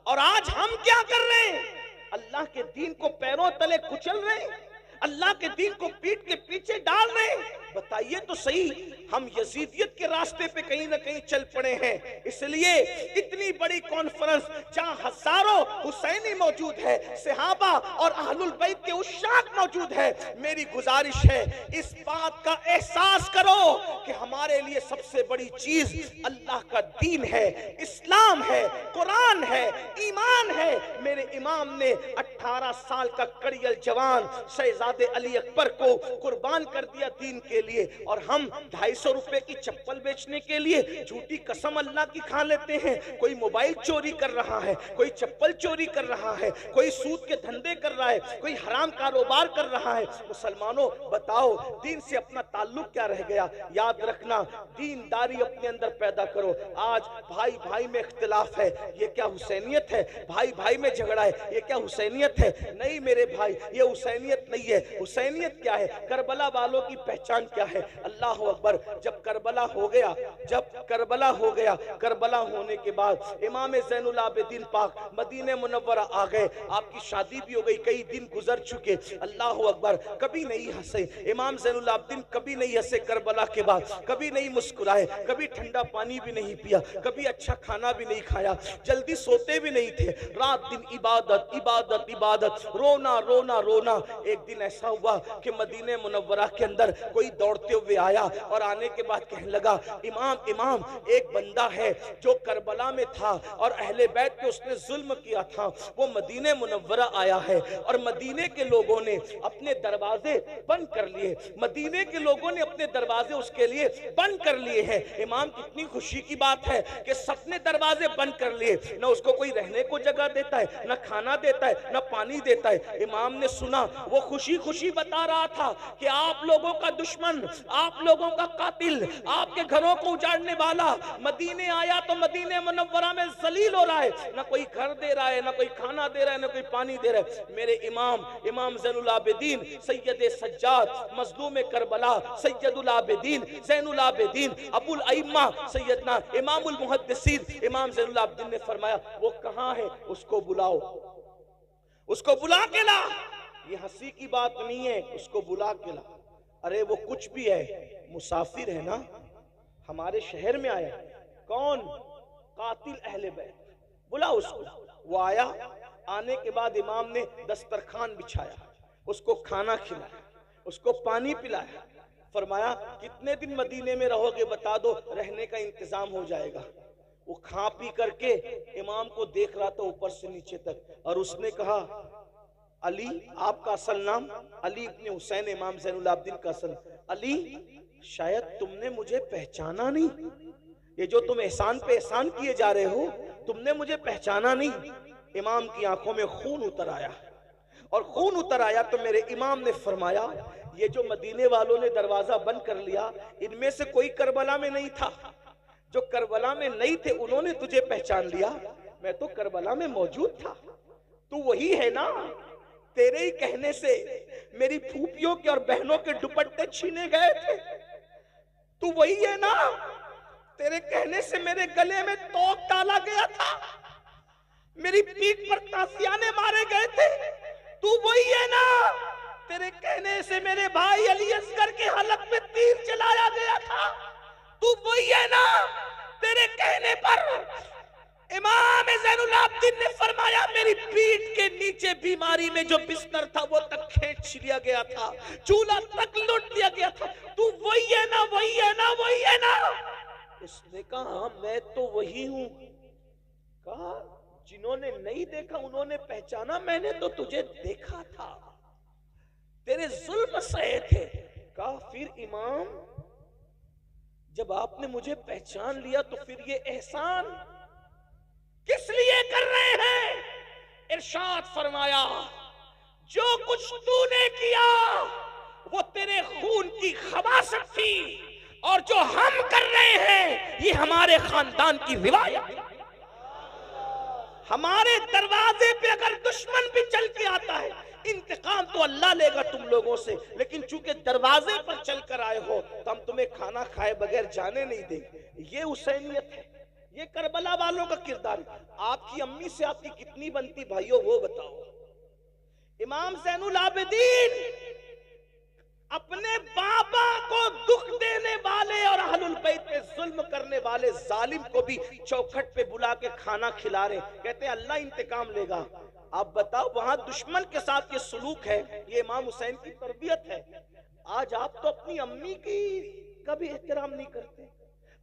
और आज हम क्या कर रहे हैं, अल्लाह के दीन को पैरों तले कुचल रहे हैं, अल्लाह के दीन को पीठ के पीछे डाल रहे हैं। बताइए तो सही, हम यजीदियत के रास्ते पे कहीं ना कहीं चल पड़े हैं। इसलिए इतनी बड़ी कॉन्फ्रेंस जहां हजारों हुसैनी मौजूद है, सहाबा और अहलुल बैत के उशाक मौजूद है, मेरी गुजारिश है इस बात का एहसास करो कि हमारे लिए सबसे बड़ी चीज अल्लाह का दीन है, इस्लाम है, कुरान है, ईमान है। मेरे इमाम ने 18 साल का कड़ियल जवान शहजादे अली अकबर को कुर्बान कर दिया दीन के लिए, और हम 250 रुपए की चप्पल बेचने के लिए झूठी कसम अल्लाह की खा लेते हैं। कोई मोबाइल चोरी कर रहा है, कोई चप्पल चोरी कर रहा है, कोई सूद के धंधे कर रहा है, कोई हराम कारोबार कर रहा है। मुसलमानों बताओ, दीन से अपना ताल्लुक क्या रह गया। याद रखना, दीनदारी अपने अंदर पैदा करो। आज भाई भाई में इख्तिलाफ है, ये क्या हुसैनियत है। भाई भाई में झगड़ा है, ये क्या हुसैनियत है। नहीं मेरे भाई, ये हुसैनियत नहीं है। हुसैनियत क्या है, करबला वालों की पहचान क्या है। अल्लाह अकबर। जब करबला हो गया, करबला होने के बाद इमाम ज़ैनुल आबिदीन पाक मदीने मुनव्वरा आ गए, आपकी शादी भी हो गई, कई दिन गुजर चुके। अल्लाह अकबर। कभी नहीं हंसे इमाम ज़ैनुल आबिदीन, कभी नहीं हंसे करबला के बाद, कभी नहीं मुस्कुराए, कभी ठंडा पानी भी नहीं पिया, कभी अच्छा खाना भी नहीं खाया, जल्दी सोते भी नहीं थे, रात दिन इबादत इबादत इबादत, रोना रोना रोना। एक दिन ऐसा हुआ कि मदीने मुनव्वरा के अंदर कोई दौड़ते हुए आया और आने के बाद कहने लगा, इमाम इमाम, एक बंदा है जो करबला में था और अहले बैत पे उसने जुल्म किया था, वो मदीने मुनव्वरा आया है और मदीने के लोगों ने अपने दरवाजे बंद कर लिए, मदीने के लोगों ने अपने दरवाजे उसके लिए बंद कर लिए हैं। इमाम, कितनी खुशी की बात है कि सबने दरवाजे बंद कर लिए, न उसको कोई रहने को जगह देता है, न खाना देता है, न पानी देता है। इमाम ने सुना, वो खुशी खुशी बता रहा था कि आप लोगों का दुश्मन, आप लोगों का कातिल, आपके घरों को उजाड़ने वाला मदीने आया तो मदीने मुनव्वरा में जलील हो रहा है, ना कोई घर दे रहा है, ना कोई खाना दे रहा है, ना कोई पानी दे रहा है। मेरे इमाम ज़ैनुल आबिदीन सैयद सज्जाद मज़लूम करबला सैयदुल आबिदीन ज़ैनुल आबिदीन अबुल अइम्मा सैयदना इमामुल मुहद्दिसीन इमाम ज़ैनुल आबिदीन ने फरमाया, वो कहाँ है, उसको बुलाओ, उसको बुला के ला। ये हंसी की बात नहीं है, उसको बुला के ला। अरे वो कुछ भी है, मुसाफिर है ना, हमारे शहर में आया। कौन? कातिल अहले बैत, बुला उसको। वो आया, आने के बाद इमाम ने दस्तरखान बिछाया, उसको खाना खिलाया, उसको पानी पिलाया, फरमाया कितने दिन मदीने में रहोगे बता दो, रहने का इंतजाम हो जाएगा। वो खा पी करके इमाम को देख रहा था ऊपर से नीचे तक, और उसने कहा, अली, आपका असल नाम? अली इब्ने हुसैन, इमाम ज़ैनुल आबिदीन का असल। अली, शायद तुमने मुझे पहचाना नहीं, ये जो तुम एहसान पे एहसान किए जा रहे हो, तुमने मुझे पहचाना नहीं। इमाम की आंखों में खून उतर आया, और खून उतर आया तो मेरे इमाम ने फरमाया, ये जो मदीने वालों ने दरवाजा बंद कर लिया, इनमें से कोई करबला में नहीं था। जो करबला में नहीं थे उन्होंने तुझे पहचान लिया, मैं तो करबला में मौजूद था। तू वही है ना, तेरे ही कहने से मेरी फूफियों के और बहनों के दुपट्टे छीने गए थे। तू वही है ना, तेरे कहने से मेरे गले में तोप डाला गया था, मेरी पीठ पर ताशियाने मारे गए थे। तू वही है ना, तेरे कहने से मेरे भाई अली असगर के हलक में तीर चलाया गया था। तू वही है ना, तेरे कहने पर इमाम ज़ैनुल आबिदीन ने फरमाया, मेरी पीठ के नीचे बीमारी में जो बिस्तर था वो तक खींच लिया गया था, चूल्हा तक लूट लिया गया था। तू वही है ना, वही है ना, वही है ना। उसने कहा, मैं तो वही हूं। कहा, जिन्होंने नहीं देखा उन्होंने पहचाना, मैंने तो तुझे देखा था, तेरे जुल्म सहे थे। कहा, फिर इमाम, जब आपने मुझे पहचान लिया तो फिर ये एहसान किस लिए कर रहे हैं? इरशाद फरमाया, जो कुछ तूने किया वो तेरे खून की खबासत थी, और जो हम कर रहे हैं ये हमारे खानदान की रिवायत। हमारे दरवाजे पे अगर दुश्मन भी चल के आता है, इंतकाम तो अल्लाह लेगा तुम लोगों से, लेकिन चूंकि दरवाजे पर चल कर आए हो तो हम तुम्हें खाना खाए बगैर जाने नहीं देंगे। ये हुसैनियत है, ये करबला वालों का किरदार है। आपकी अम्मी से आपकी कितनी बनती भाइयों, वो बताओ। इमाम ज़ैनुल आबिदीन अपने बाबा को दुख देने वाले और अहलुल बैत पे जुल्म करने वाले जालिम को भी चौखट पे बुला के खाना खिला रहे, कहते हैं अल्लाह इंतकाम लेगा। आप बताओ, वहां दुश्मन के साथ ये सलूक है, ये इमाम हुसैन की तरबियत है। आज आप तो अपनी अम्मी की का भी एहतराम नहीं करते,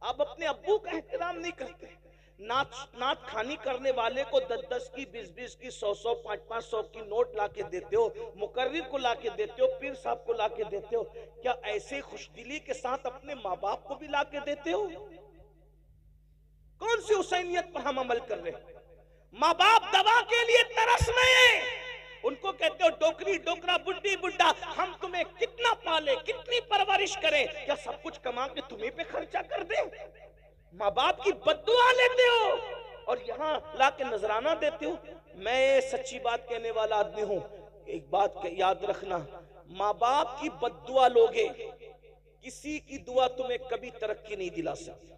आप अपने अब्बू का एहतराम नहीं करते। नात खानी करने वाले को 10-10 की, 20-20 की, 100-100, 500-500 की नोट लाके देते हो, मुकर्रिर को लाके देते हो, पीर साहब को लाके देते हो। क्या ऐसे खुशदिली के साथ अपने माँ बाप को भी लाके देते हो? कौन सी हुसैनियत पर हम अमल कर रहे हैं? माँ बाप दवा के लिए तरस रहे हैं, उनको कहते हो डोकरी डोकरा बुड्ढी बुड्ढा, हम तुम्हें कितना पाले, कितनी परवरिश करें, क्या सब कुछ कमा के तुम्हें पे खर्चा कर दे? माँ बाप की बद्दुआ लेते हो और यहाँ लाके नजराना देते हो। मैं सच्ची बात कहने वाला आदमी हूँ, एक बात याद रखना, माँ बाप की बद्दुआ लोगे, किसी की दुआ तुम्हें कभी तरक्की नहीं दिला सकती।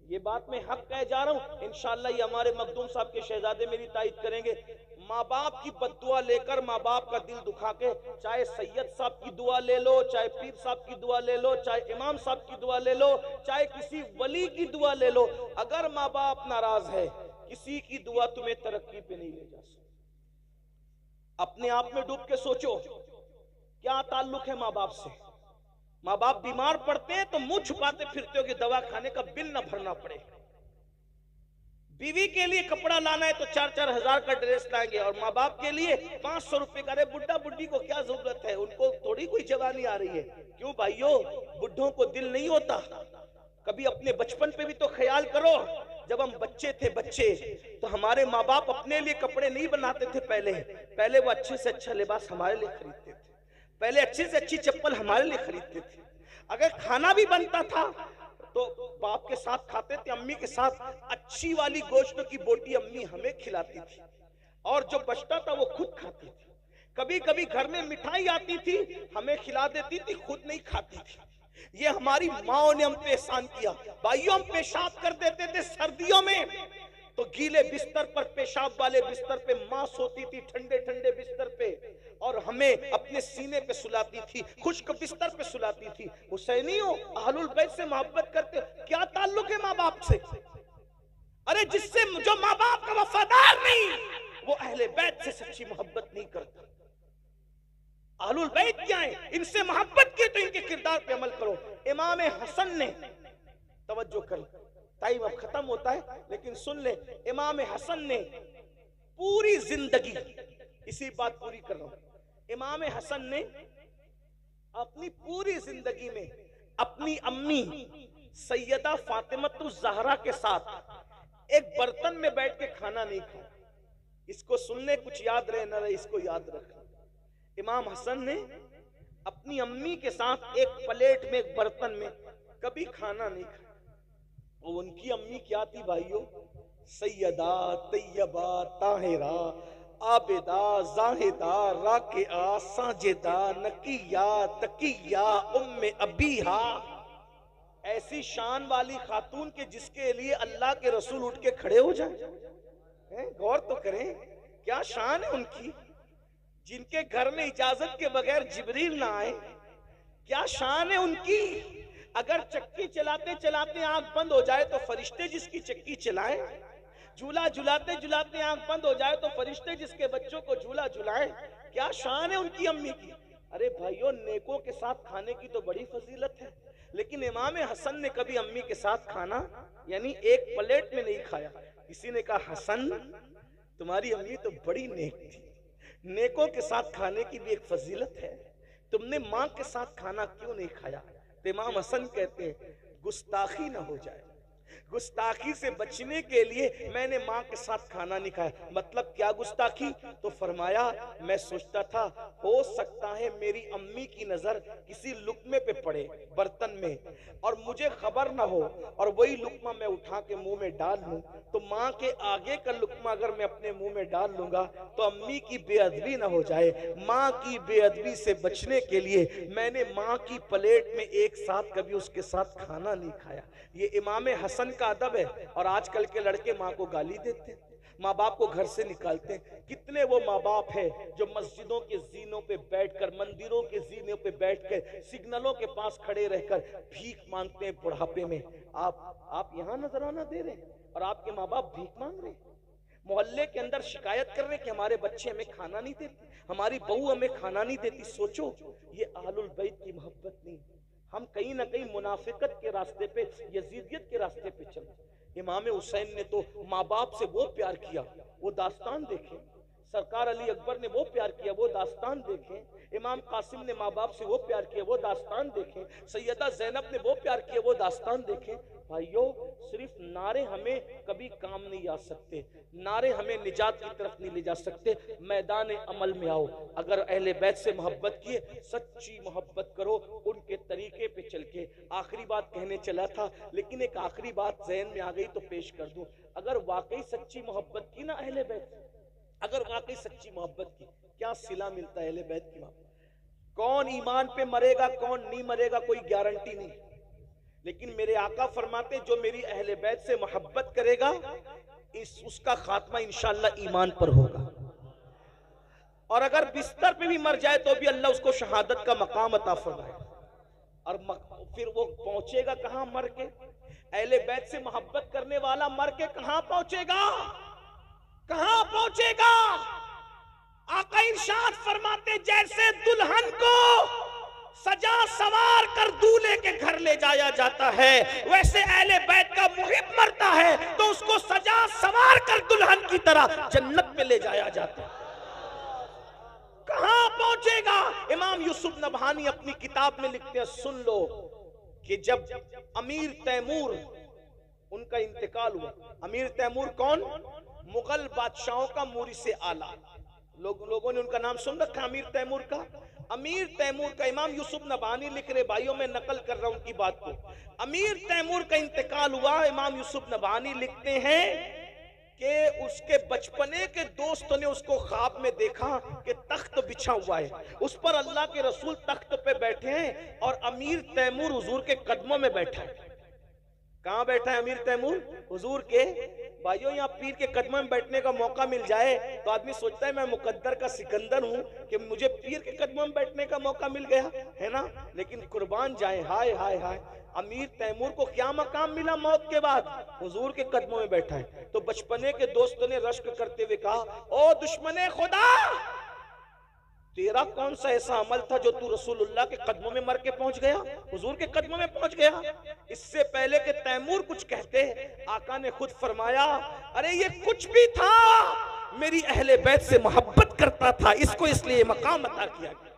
ये बात मैं हक कह जा रहा हूं, इंशाअल्लाह ये हमारे मखदूम साहब के शहजादे मेरी तायद करेंगे। माँ बाप की बद्दुआ लेकर, माँ बाप का दिल दुखा के, चाहे सैयद साहब की दुआ ले लो, चाहे पीर साहब की दुआ ले लो, चाहे इमाम साहब की दुआ ले लो, चाहे किसी वली की दुआ ले लो, अगर माँ बाप नाराज है, किसी की दुआ तुम्हें तरक्की पे नहीं ले जा सकती। अपने आप में डूब के सोचो, क्या ताल्लुक है माँ बाप से? माँ बाप बीमार पड़ते हैं तो मुंह छुपाते फिरते हो कि दवा खाने का बिल ना भरना पड़े। बीवी के लिए कपड़ा लाना है तो 4-4 हजार का ड्रेस लाएंगे, और माँ बाप के लिए 500 रुपए का। अरे बुढ़ा बुढ़ी को क्या जरूरत है, उनको थोड़ी कोई जवानी आ रही है। क्यों भाइयों, बुढ़ों को दिल नहीं होता? कभी अपने बचपन पे भी तो ख्याल करो, जब हम बच्चे थे तो हमारे माँ बाप अपने लिए कपड़े नहीं बनाते थे। पहले वो अच्छे से अच्छा लिबास हमारे लिए खरीदते थे, पहले अच्छी से अच्छी चप्पल हमारे लिए खरीदते थे। अगर खाना भी बनता था तो बाप के साथ खाते थे, अम्मी के साथ। अच्छी वाली गोश्त की बोटी अम्मी हमें खिलाती थी और जो बचता था वो खुद खाती थी। कभी कभी घर में मिठाई आती थी, हमें खिला देती थी, खुद नहीं खाती थी। ये हमारी माओ ने हम पे एहसान किया। भाइयों, हम पेशाब कर देते थे सर्दियों में, तो गीले बिस्तर पर, पेशाब वाले बिस्तर पे माँ सोती थी, ठंडे ठंडे बिस्तर पे, और हमें अपने सीने पे सुलाती थी, खुश्क बिस्तर पे सुलाती थी। हुसैनियों, अहलुल बैत से मोहब्बत करते हो, क्या ताल्लुक है माँ बाप से? अरे जिससे, जो माँ बाप का वफादार नहीं, वो अहले बैत से सच्ची मोहब्बत नहीं करता। अहलुल बैत क्या है? इनसे मोहब्बत की तो इनके किरदार पे अमल करो। इमाम हसन ने, तवज्जो करें, टाइम अब खत्म होता है लेकिन सुन ले, इमाम हसन ने पूरी जिंदगी, इसी बात पूरी कर रहा हूं, इमाम हसन ने अपनी पूरी जिंदगी में अपनी अम्मी सैयदा फातिमतुज़ ज़हरा के साथ एक बर्तन में बैठ के खाना नहीं खाया। इसको सुनने कुछ याद रहे न रहे, इसको याद रखना। इमाम हसन ने अपनी अम्मी के साथ एक प्लेट में, एक बर्तन में कभी खाना नहीं खाया। और उनकी अम्मी क्या थी भाइयों? सैयदा तैयबा ताहिरा आबिदा जाहिदा राकिआ साजिदा नकिया तकिया उम्मे अबीहा। ऐसी शान वाली खातून के जिसके लिए अल्लाह के रसूल उठ के खड़े हो जाए। गौर तो करें, क्या शान है उनकी, जिनके घर में इजाजत के बगैर जिब्रील ना आए। क्या शान है उनकी। अगर चक्की चलाते चलाते आंख बंद हो जाए तो फरिश्ते जिसकी चक्की चलाए, झूला झुलाते झुलाते आंख बंद हो जाए तो फरिश्ते जिसके बच्चों को झूला झुलाए। क्या शान है उनकी अम्मी की। अरे भाइयों, नेकों के साथ खाने की तो बड़ी फजीलत है, लेकिन इमाम हसन ने कभी अम्मी के साथ खाना, यानी एक प्लेट में नहीं खाया। किसी ने कहा, हसन तुम्हारी अम्मी तो बड़ी नेक थी, नेकों के साथ खाने की भी एक फजीलत है, तुमने माँ के साथ खाना क्यों नहीं खाया? तो इमाम हसन कहते हैं, गुस्ताखी ना हो जाए, गुस्ताखी से बचने के लिए मैंने माँ के साथ खाना नहीं खाया। मतलब क्या गुस्ताखी? तो फरमाया, मैं सोचता था हो सकता है मेरी अम्मी की नजर किसी लुकमे पे पड़े बर्तन में और मुझे खबर ना हो, और वही लुकमा मैं उठा के मुंह में डाल लूं, तो माँ के आगे का लुकमा अगर मैं अपने मुंह में डाल लूंगा तो अम्मी की बेअदबी ना हो जाए। माँ की बेअदबी से बचने के लिए मैंने माँ की प्लेट में एक साथ कभी उसके साथ खाना नहीं खाया। ये इमाम हसन का अदब है। और आजकल के लड़के माँ को गाली देते हैं, माँ बाप को घर से निकालते हैं। कितने वो माँ बाप है जो मस्जिदों के जीनों पे बैठकर, मंदिरों के जीनों पे बैठकर, सिग्नलों के पास खड़े रहकर भीख मांगते हैं बुढ़ापे में। आप यहाँ नजराना दे रहे हैं और आपके माँ बाप भीख मांग रहे हैं। मोहल्ले के अंदर शिकायत कर रहे हैं कि हमारे बच्चे हमें खाना नहीं देते, हमारी बहू हमें खाना नहीं देती। सोचो, ये अहलुल बैत की मोहब्बत नहीं। हम कहीं ना कहीं मुनाफिकत के रास्ते पे, यजीदियत के रास्ते पे चले। इमाम हुसैन ने तो माँ बाप से वो प्यार किया, वो दास्तान देखें। सरकार अली अकबर ने वो प्यार किया, वो दास्तान देखें। इमाम कासिम ने माँ बाप से वो प्यार किया, वो दास्तान देखें। सैयदा ज़ैनब ने वो प्यार किया, वो दास्तान देखें। भाइयों, सिर्फ नारे हमें कभी काम नहीं आ सकते, नारे हमें निजात की तरफ नहीं ले जा सकते। मैदान अमल में आओ। अगर अहले बैत से मोहब्बत किए, सच्ची मोहब्बत करो उनके तरीके पे चल के। आखिरी बात कहने चला था, लेकिन एक आखिरी बात ज़हन में आ गई तो पेश कर दूं। अगर वाकई सच्ची मोहब्बत की ना अहले बैत, अगर वाकई सच्ची मोहब्बत की, क्या सिला मिलता है अहले बैत की मोहब्बत। कौन ईमान पे मरेगा, कौन नहीं मरेगा, कोई गारंटी नहीं। लेकिन मेरे आका फरमाते, जो मेरी अहले बैत से मोहब्बत करेगा उसका खात्मा इंशाअल्लाह ईमान पर होगा। और अगर बिस्तर पे भी मर जाए तो भी अल्लाह उसको शहादत का मकाम अता फरमाए। और फिर वो पहुंचेगा कहां? मर के। अहले बैत से मोहब्बत करने वाला मर के कहां पहुंचेगा? कहां पहुंचेगा? आका इरशाद फरमाते, जैसे दुल्हन को सजा सवार कर दूल्हे के घर ले जाया जाता है, वैसे अहले बैत का मुहिब मरता है तो उसको सजा सवार कर दुल्हन की तरह जन्नत में ले जाया जाता है। कहां पहुंचेगा? इमाम यूसुफ नबहानी अपनी किताब में लिखते हैं, सुन लो, कि जब अमीर तैमूर, उनका इंतकाल हुआ। अमीर तैमूर कौन? मुगल बादशाहों का मुरीस आला। लोगों ने उनका नाम सुन रखा अमीर तैमूर का। अमीर तैमूर का, इमाम यूसुफ नबानी लिख रहे, भाइयों में नकल कर रहा हूं उनकी बात को, अमीर तैमूर का इंतकाल हुआ। इमाम यूसुफ नबानी लिखते हैं कि उसके बचपने के दोस्त ने उसको ख्वाब में देखा कि तख्त बिछा हुआ है, उस पर अल्लाह के रसूल तख्त पे बैठे हैं और अमीर तैमूर हुजूर के कदमों में बैठा है। कहां बैठा है अमीर तैमूर? हुजूर के। भाइयों, यहाँ पीर के कदमों में बैठने का मौका मिल जाए तो आदमी सोचता है मैं मुकद्दर का सिकंदर हूं कि मुझे पीर के कदमों में बैठने का मौका मिल गया, है ना। लेकिन कुर्बान जाए, हाय हाय हाय, अमीर तैमूर को क्या मकाम मिला मौत के बाद? हुजूर के कदमों में बैठा है। तो बचपने के दोस्तों ने रश्क करते हुए कहा, ओ दुश्मने खुदा, तेरा कौन सा ऐसा अमल था जो तू रसूलुल्लाह के कदमों में मर के पहुंच गया, हुजूर के कदमों में पहुंच गया? इससे पहले कि तैमूर कुछ कहते, आका ने खुद फरमाया, अरे ये कुछ भी था, मेरी अहले बैत से मोहब्बत करता था, इसको इसलिए मकाम अता किया गया।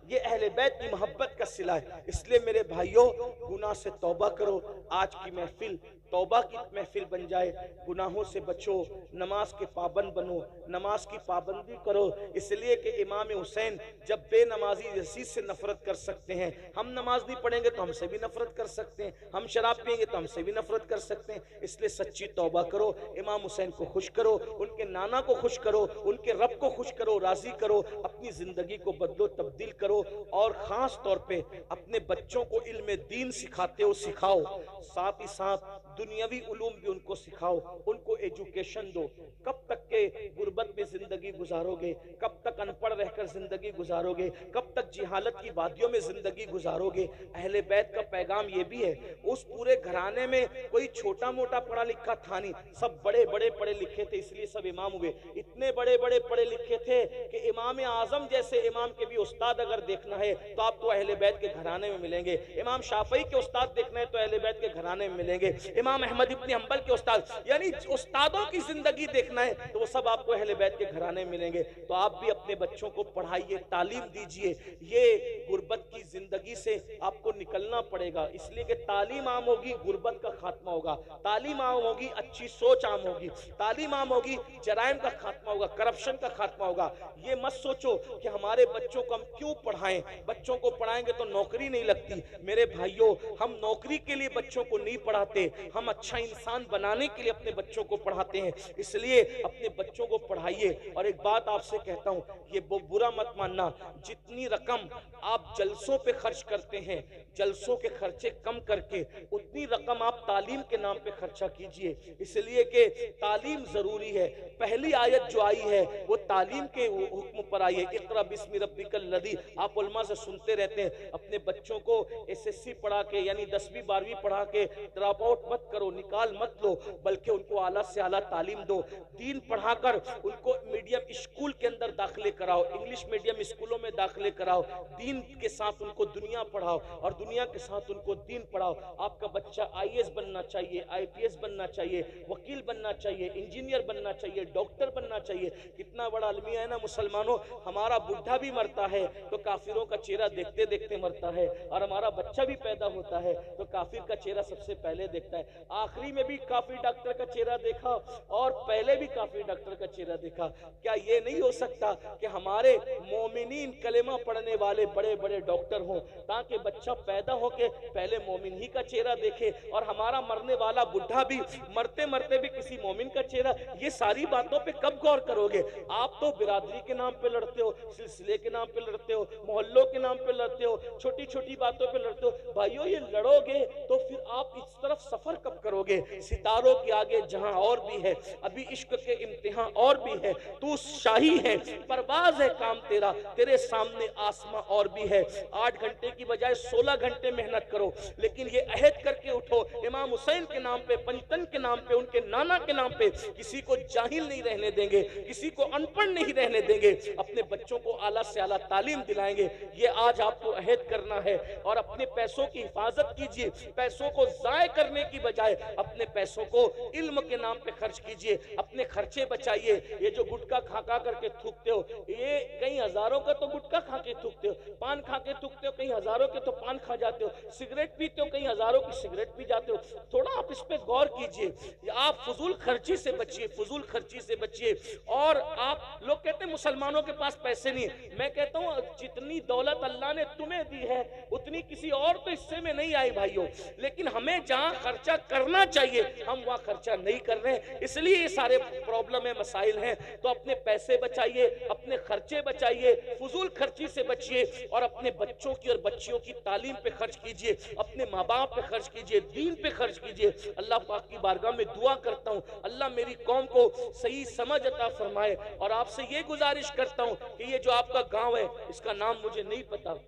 ये अहले बैत की मोहब्बत का सिला है। इसलिए मेरे भाइयों, गुनाह से तौबा करो। आज की महफिल तौबा की महफिल बन जाए। गुनाहों से बचो, नमाज के पाबंद बनो, नमाज की पाबंदी करो। इसलिए कि इमाम हुसैन जब बेनमाजी यजीद से नफरत कर सकते हैं, हम नमाज नहीं पढ़ेंगे तो हमसे भी नफरत कर सकते हैं, हम शराब पियेंगे तो हमसे भी नफरत कर सकते हैं। इसलिए सच्ची तौबा करो, इमाम हुसैन को खुश करो, उनके नाना को खुश करो, उनके रब को खुश करो, राजी करो, अपनी जिंदगी को बदलो, तब्दील करो। और खास तौर पे अपने बच्चों को इल्म दीन सिखाते हो, सिखाओ, साथ ही साथ दुनियावी उलूम भी उनको सिखाओ, उनको एजुकेशन दो। कब तक के गुर्बत में जिंदगी गुजारोगे? कब तक अनपढ़ रहकर जिंदगी गुजारोगे? कब तक जिहालत की वादियों में जिंदगी गुजारोगे? अहले बैत का पैगाम ये भी है, उस पूरे घराने में कोई छोटा मोटा पढ़ा लिखा था नहीं, सब बड़े बड़े पढ़े लिखे थे, इसलिए सब इमाम हुए। इतने बड़े बड़े पढ़े लिखे थे कि इमाम आजम जैसे इमाम के भी उस्ताद अगर देखना है तो आपको अहले बैत के घराने में मिलेंगे। इमाम शाफई के उस्ताद देखना है तो अहले बैत के घराने में मिलेंगे। इमाम अहमद इब्न हंबल के उस्ताद, यानी उस्तादों की जिंदगी देखना है तो वो सब आपको अहले बैत के घराने में मिलेंगे। तो आप भी अपने बच्चों को पढ़ाइए, तालीम दीजिए। ये गुर्बत की जिंदगी से आपको निकलना पड़ेगा, इसलिए कि तालीम आम होगी, गुर्बत का खात्मा होगा। तालीम आम होगी, अच्छी सोच आम होगी। तालीम आम होगी, जराइम का खात्मा होगा, करप्शन का खात्मा होगा। ये मत सोचो कि हमारे बच्चों को हम क्यों पढ़ाएं, बच्चों को पढ़ाएंगे तो नौकरी नहीं लगती। मेरे भाइयों, हम नौकरी के लिए बच्चों को नहीं पढ़ाते, हम अच्छा इंसान बनाने के लिए अपने बच्चों को पढ़ाते हैं। इसलिए अपने बच्चों को पढ़ाइए। और एक बात आपसे कहता हूं, ये बुरा मत मानना, जितनी रकम आप जलसों पे खर्च करते हैं, जलसों के खर्चे कम करके उतनी रकम आप तालीम के नाम पे खर्चा कीजिए। इसलिए कि तालीम जरूरी है। पहली आयत जो आई है वो तालीम के हुक्म पर आई है, इक़रा बिस्मि रब्बिकल लज़ी। आप उलमा से सुनते रहते हैं, अपने बच्चों को एसएससी पढ़ा के, यानी 10वीं 12वीं पढ़ा के ड्रॉप आउट मत करो, निकाल मत लो, बल्कि उनको आला से आला तालीम दो। दीन पढ़ाकर उनको मीडियम स्कूल के अंदर दाखिले कराओ, इंग्लिश मीडियम स्कूलों में दाखिले कराओ। दीन के साथ उनको दुनिया पढ़ाओ और दुनिया के साथ उनको दीन पढ़ाओ। आपका बच्चा आईएएस बनना चाहिए, आईपीएस बनना चाहिए, वकील बनना चाहिए, इंजीनियर बनना चाहिए, डॉक्टर बनना चाहिए। कितना बड़ा अलमिया है ना मुसलमानों, हमारा बुढ़ा भी मरता है तो काफिरों का चेहरा देखते देखते मरता है, और हमारा बच्चा भी पैदा होता है तो काफिर का चेहरा सबसे पहले देखता है। आखिरी में भी काफिर डॉक्टर का चेहरा देखा और पहले भी काफिर डॉक्टर का चेहरा देखा। क्या ये नहीं हो सकता कि हमारे मोमिनीन कलेमा पढ़ने वाले बड़े बड़े डॉक्टर हों, ताकि बच्चा पैदा होके पहले मोमिन ही का चेहरा देखे, और हमारा मरने वाला बुढ़ा भी मरते मरते भी किसी मोमिन का चेहरा। ये सारी बातों पे कब गौर करोगे? आप तो बिरादरी के नाम पे लड़ते हो, सिलसिले के नाम पे लड़ते हो, मोहल्लों के नाम पे लड़ते हो, छोटी छोटी बातों पे लड़ते हो। भाइयों, ये लड़ोगे तो फिर आप इस तरफ सफर कब करोगे? सितारों के आगे जहां और भी है, अभी इश्क के इम्तिहान और भी है, तू शाही है, परवाज है काम तेरा, तेरे सामने आसमां और भी है। 8 घंटे की बजाय 16 घंटे मेहनत करो, लेकिन ये अहद करके उठो, इमाम हुसैन के नाम पे, पंचतन के नाम पे, उनके नाना के नाम पे किसी को जाहिल नहीं रहने देंगे, किसी को अनपढ़ नहीं रहने देंगे, अपने बच्चों को आला से आला तालीम दिलाएंगे। ये आज आपको अहद करना है। और अपने पैसों की हिफाजत कीजिए, पैसों को जाय करने की बजाय अपने पैसों को इल्म के नाम पे खर्च कीजिए, अपने खर्चे बच्चे बचाइए। ये जो गुटखा खा खा करके थूकते हो, ये कई हजारों का तो गुटखा खा के थूकते हो, पान खा के थूकते हो, कई हजारों के तो पान खा जाते हो, सिगरेट पीते हो, कई हजारों की सिगरेट पी जाते हो। थोड़ा आप इस पे गौर कीजिए। आप फजूल खर्ची से बचिए, फजूल खर्ची से बचिए। और आप लोग कहते हैं मुसलमानों के पास पैसे नहीं है, मैं कहता हूं जितनी दौलत अल्लाह ने तुम्हें दी है उतनी किसी और तो हिस्से में नहीं आई भाइयों। लेकिन हमें जहां खर्चा करना चाहिए हम वहां खर्चा नहीं कर रहे हैं, इसलिए ये सारे प्रॉब्लम है, मसाइल हैं। तो अपने पैसे बचाइए, अपने खर्चे बचाइए, फजूल खर्ची से बचिए और अपने बच्चों की और बच्चियों की तालीम पे खर्च कीजिए, अपने माँ बाप पे खर्च कीजिए, दीन पे खर्च कीजिए। अल्लाह पाक की बारगाह में दुआ करता हूँ अल्लाह मेरी कौम को सही समझ अता फरमाए। और आपसे ये गुजारिश करता हूँ कि ये जो आपका गांव है इसका नाम मुझे नहीं पता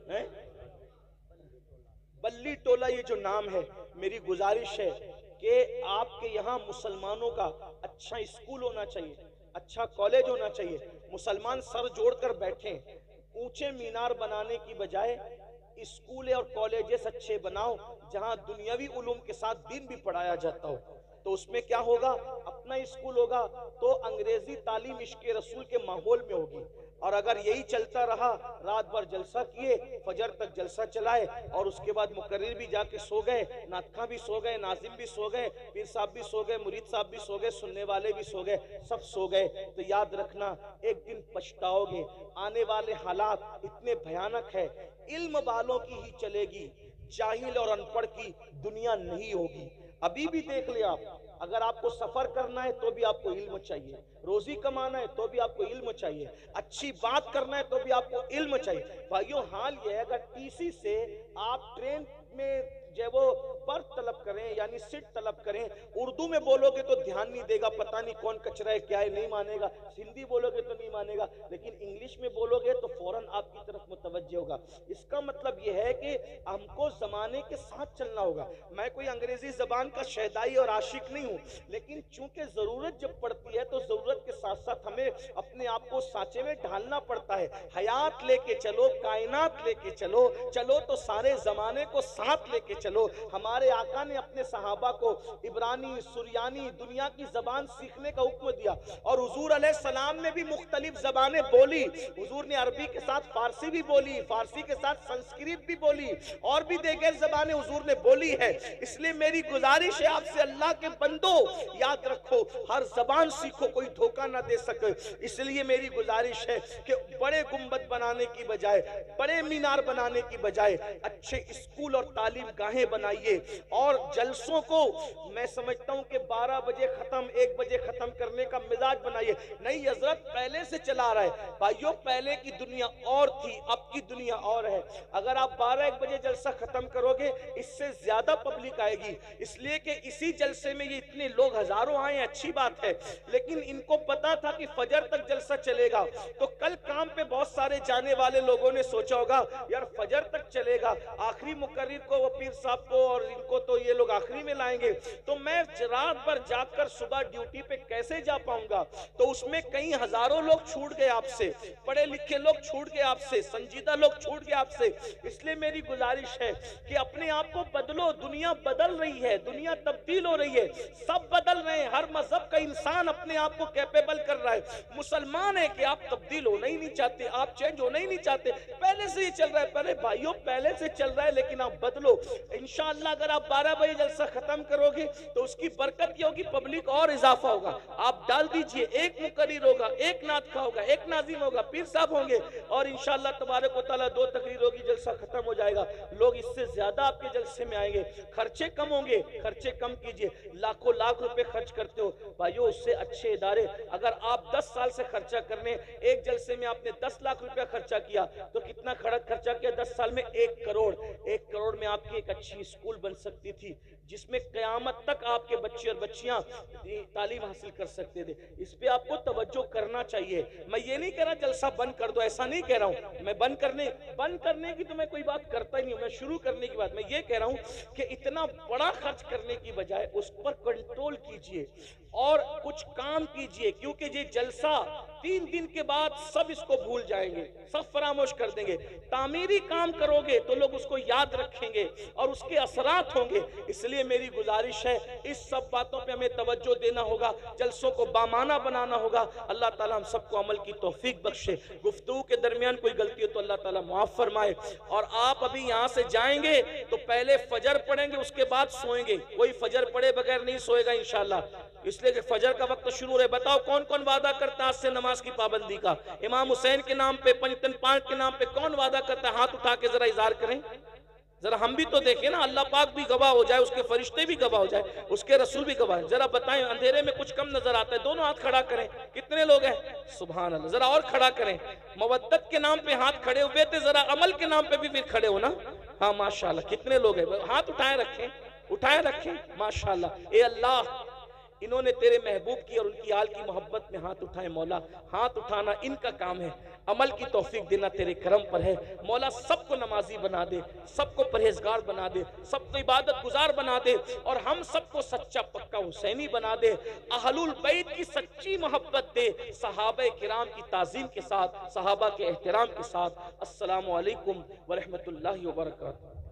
है, बल्ली टोला ये जो नाम है, मेरी गुजारिश है कि आपके यहाँ मुसलमानों का अच्छा स्कूल होना चाहिए, अच्छा कॉलेज होना चाहिए। मुसलमान सर जोड़कर बैठे, ऊंचे मीनार बनाने की बजाय स्कूल और कॉलेजेस अच्छे बनाओ जहां दुनियावी उलूम के साथ दीन भी पढ़ाया जाता हो। तो उसमें क्या होगा, अपना स्कूल होगा तो अंग्रेजी तालीम इश्क़ रसूल के माहौल में होगी। और अगर यही चलता रहा, रात भर जलसा किए, फजर तक जलसा चलाए और उसके बाद मुकर्रिर भी जाके सो गए, नातखा भी सो गए, नाजिम भी सो गए, पीर साहब भी सो गए, मुरीद साहब भी सो गए, सुनने वाले भी सो गए, सब सो गए, तो याद रखना एक दिन पछताओगे। आने वाले हालात इतने भयानक है, इल्म वालों की ही चलेगी, जाहिल और अनपढ़ की दुनिया नहीं होगी। अभी भी देख ले आप, अगर आपको सफर करना है तो भी आपको इल्म चाहिए, रोजी कमाना है तो भी आपको इल्म चाहिए, अच्छी बात करना है तो भी आपको इल्म चाहिए। भाइयों हाल ये है, अगर टीसी से आप ट्रेन में जो वो बर्थ तलब करें यानी सीट तलब करें, उर्दू में बोलोगे तो ध्यान नहीं देगा, पता नहीं कौन कचरा है क्या है, नहीं मानेगा। हिंदी बोलोगे तो नहीं मानेगा, लेकिन इंग्लिश में बोलोगे तो फौरन आपकी तरफ मुतवज्जे होगा। इसका मतलब ये है कि हमको जमाने के साथ चलना होगा। मैं कोई अंग्रेजी जबान का शहदाई और आशिक नहीं हूँ, लेकिन चूंकि जरूरत जब पड़ती है तो जरूरत के साथ साथ हमें अपने आप को सांचे में ढालना पड़ता है। हयात लेके चलो, कायनात लेके चलो, चलो तो सारे जमाने को साथ लेके चलो। हमारे आका ने अपने सहाबा को इब्रानी, सुरियानी, दुनिया की जबान सीखने का हुक्म दिया और हुजूर अलैहिस्सलाम ने भी मुख्तलिफ जबानें बोली। हुजूर ने अरबी के साथ फारसी भी बोली, फारसी के साथ संस्कृत भी बोली और भी दीगर जबानें हुजूर ने बोली है। इसलिए मेरी गुजारिश है आपसे, अल्लाह के बंदो याद रखो, हर जबान सीखो, कोई धोखा ना दे सके। इसलिए मेरी गुजारिश है कि बड़े गुंबद बनाने की बजाय, बड़े मीनार बनाने की बजाय अच्छे स्कूल और तालीम गाहें बनाइए। और जलसों को मैं समझता हूं कि 12 बजे खत्म, 1 बजे खत्म करने का मिजाज बनाइए। नहीं हजरत पहले से चला रहा है। भाइयों पहले की दुनिया और थी, अब की दुनिया और है। अगर आप 12-1 बजे जलसा खत्म करोगे, इससे ज्यादा पब्लिक आएगी। इसलिए कि इसी जलसे में ये इतने लोग हजारों आए, अच्छी बात है, लेकिन इनको पता था कि फजर तक जलसा चलेगा। तो कल काम पे बहुत सारे जाने वाले लोगों ने सोचा होगा यार फजर तक चलेगा, आखिरी मुकर्रिर को, वो पीर साहब को और इनको तो ये लोग आखिरी में लाएंगे, तो मैं रात भर जाकर सुबह ड्यूटी पे कैसे जा पाऊंगा। तो उसमें कई हजारों लोग छूट गए आपसे, पढ़े लिखे लोग छूट गए आपसे, संजीदा लोग छूट गए आपसे। इसलिए मेरी गुजारिश है कि अपने आप को बदलो। दुनिया बदल रही है, दुनिया तब्दील हो रही है, सब बदल रहे हैं, हर मजहब का इंसान अपने आप को कैपेबल कर रहा है। मुसलमान है कि आप तब्दील होना ही नहीं चाहते, आप चेंज होना ही नहीं चाहते, पहले से ही चल रहा है। पहले भाइयों पहले से चल रहा है, लेकिन आप बदलो। इंशाअल्लाह अगर आप 12 बजे जलसा खत्म करोगे तो उसकी बरकत ये होगी, पब्लिक और इजाफा होगा। आप डाल दीजिए, एक मुकर्रिर होगा, एक नातखा होगा, एक नाजिम होगा, पीर साहब होंगे और इंशाअल्लाह तबारक व तआला 2 तकरीर होगी, जलसा खत्म हो जाएगा। लोग इससे ज्यादा आपके जलसे में आएंगे, खर्चे कम होंगे, खर्चे कम कीजिए। लाखों लाख रुपए खर्च करते हो भाइयों, उससे अच्छे इदारे, अगर आप 10 साल से खर्चा करने, एक जलसे में आपने 10 लाख रुपया खर्चा किया तो कितना खर्चा किया 10 साल में? 1 करोड़। 1 करोड़ में आपकी एक अच्छी स्कूल बन सकती थी जिसमें कयामत तक आपके बच्चे और बच्चियां तालीम हासिल कर सकते थे। इस पे आपको तवज्जो करना चाहिए। मैं ये नहीं कह रहा जलसा बंद कर दो, ऐसा नहीं कह रहा हूं मैं। बंद करने की तो मैं कोई बात करता ही नहीं हूं, मैं शुरू करने की बात मैं ये कह रहा हूं कि इतना बड़ा खर्च करने की बजाय उस पर कंट्रोल कीजिए और कुछ काम कीजिए, क्योंकि ये जलसा 3 दिन के बाद सब इसको भूल जाएंगे, सब फरामोश कर देंगे। तामीरी काम करोगे तो लोग उसको याद रखेंगे और उसके असरात होंगे। इसलिए इसलिए मेरी गुजारिश है, इस सब बातों पे हमें तवज्जो देना होगा, जलसों को बामाना बनाना होगा। अल्लाह ताला हम सबको अमल की तौफीक बख्शे। गुफ्तगू के दरमियान कोई गलती हो तो अल्लाह ताला माफ फरमाए। और आप अभी यहाँ से जाएंगे तो पहले फजर पढ़ेंगे, उसके बाद सोएंगे। कोई फजर पढ़े बगैर नहीं सोएगा इंशाल्लाह, इसलिए कि फजर का वक्त शुरू हो रहा है। बताओ कौन कौन वादा करता है आज से नमाज की पाबंदी का? इमाम हुसैन के नाम पे, पंजतन पाक के नाम पे कौन वादा करता है? हाथ उठा के जरा इज़हार करें, जरा हम भी तो देखें ना। अल्लाह पाक भी गवाह हो जाए, उसके फरिश्ते भी गवाह हो जाए, उसके रसूल भी गवाह है। जरा बताएं, अंधेरे में कुछ कम नजर आता है? दोनों हाथ खड़ा करें। कितने लोग हैं? सुभान अल्लाह। जरा और खड़ा करें। मवद्दत के नाम पे हाथ खड़े हुए थे, जरा अमल के नाम पे भी फिर खड़े हो ना। हाँ माशाल्लाह, कितने लोग हैं? हाथ उठाए रखें, उठाए रखें। माशाल्लाह। ए अल्लाह, इन्होंने तेरे महबूब की और उनकी आल की मोहब्बत में हाथ उठाए। मौला, हाथ उठाना इनका काम है, अमल की तौफीक देना तेरे करम पर है। मौला, सबको नमाजी बना दे, सबको परहेजगार बना दे, सबको इबादत गुजार बना दे, और हम सबको सच्चा पक्का हुसैनी बना दे। अहलुल बैत की सच्ची मोहब्बत दे, सहाबा किराम की ताज़ीम के साथ, सहाबा के एहतराम के साथ। अस्सलामु अलैकुम व रहमतुल्लाहि व बरकातहू।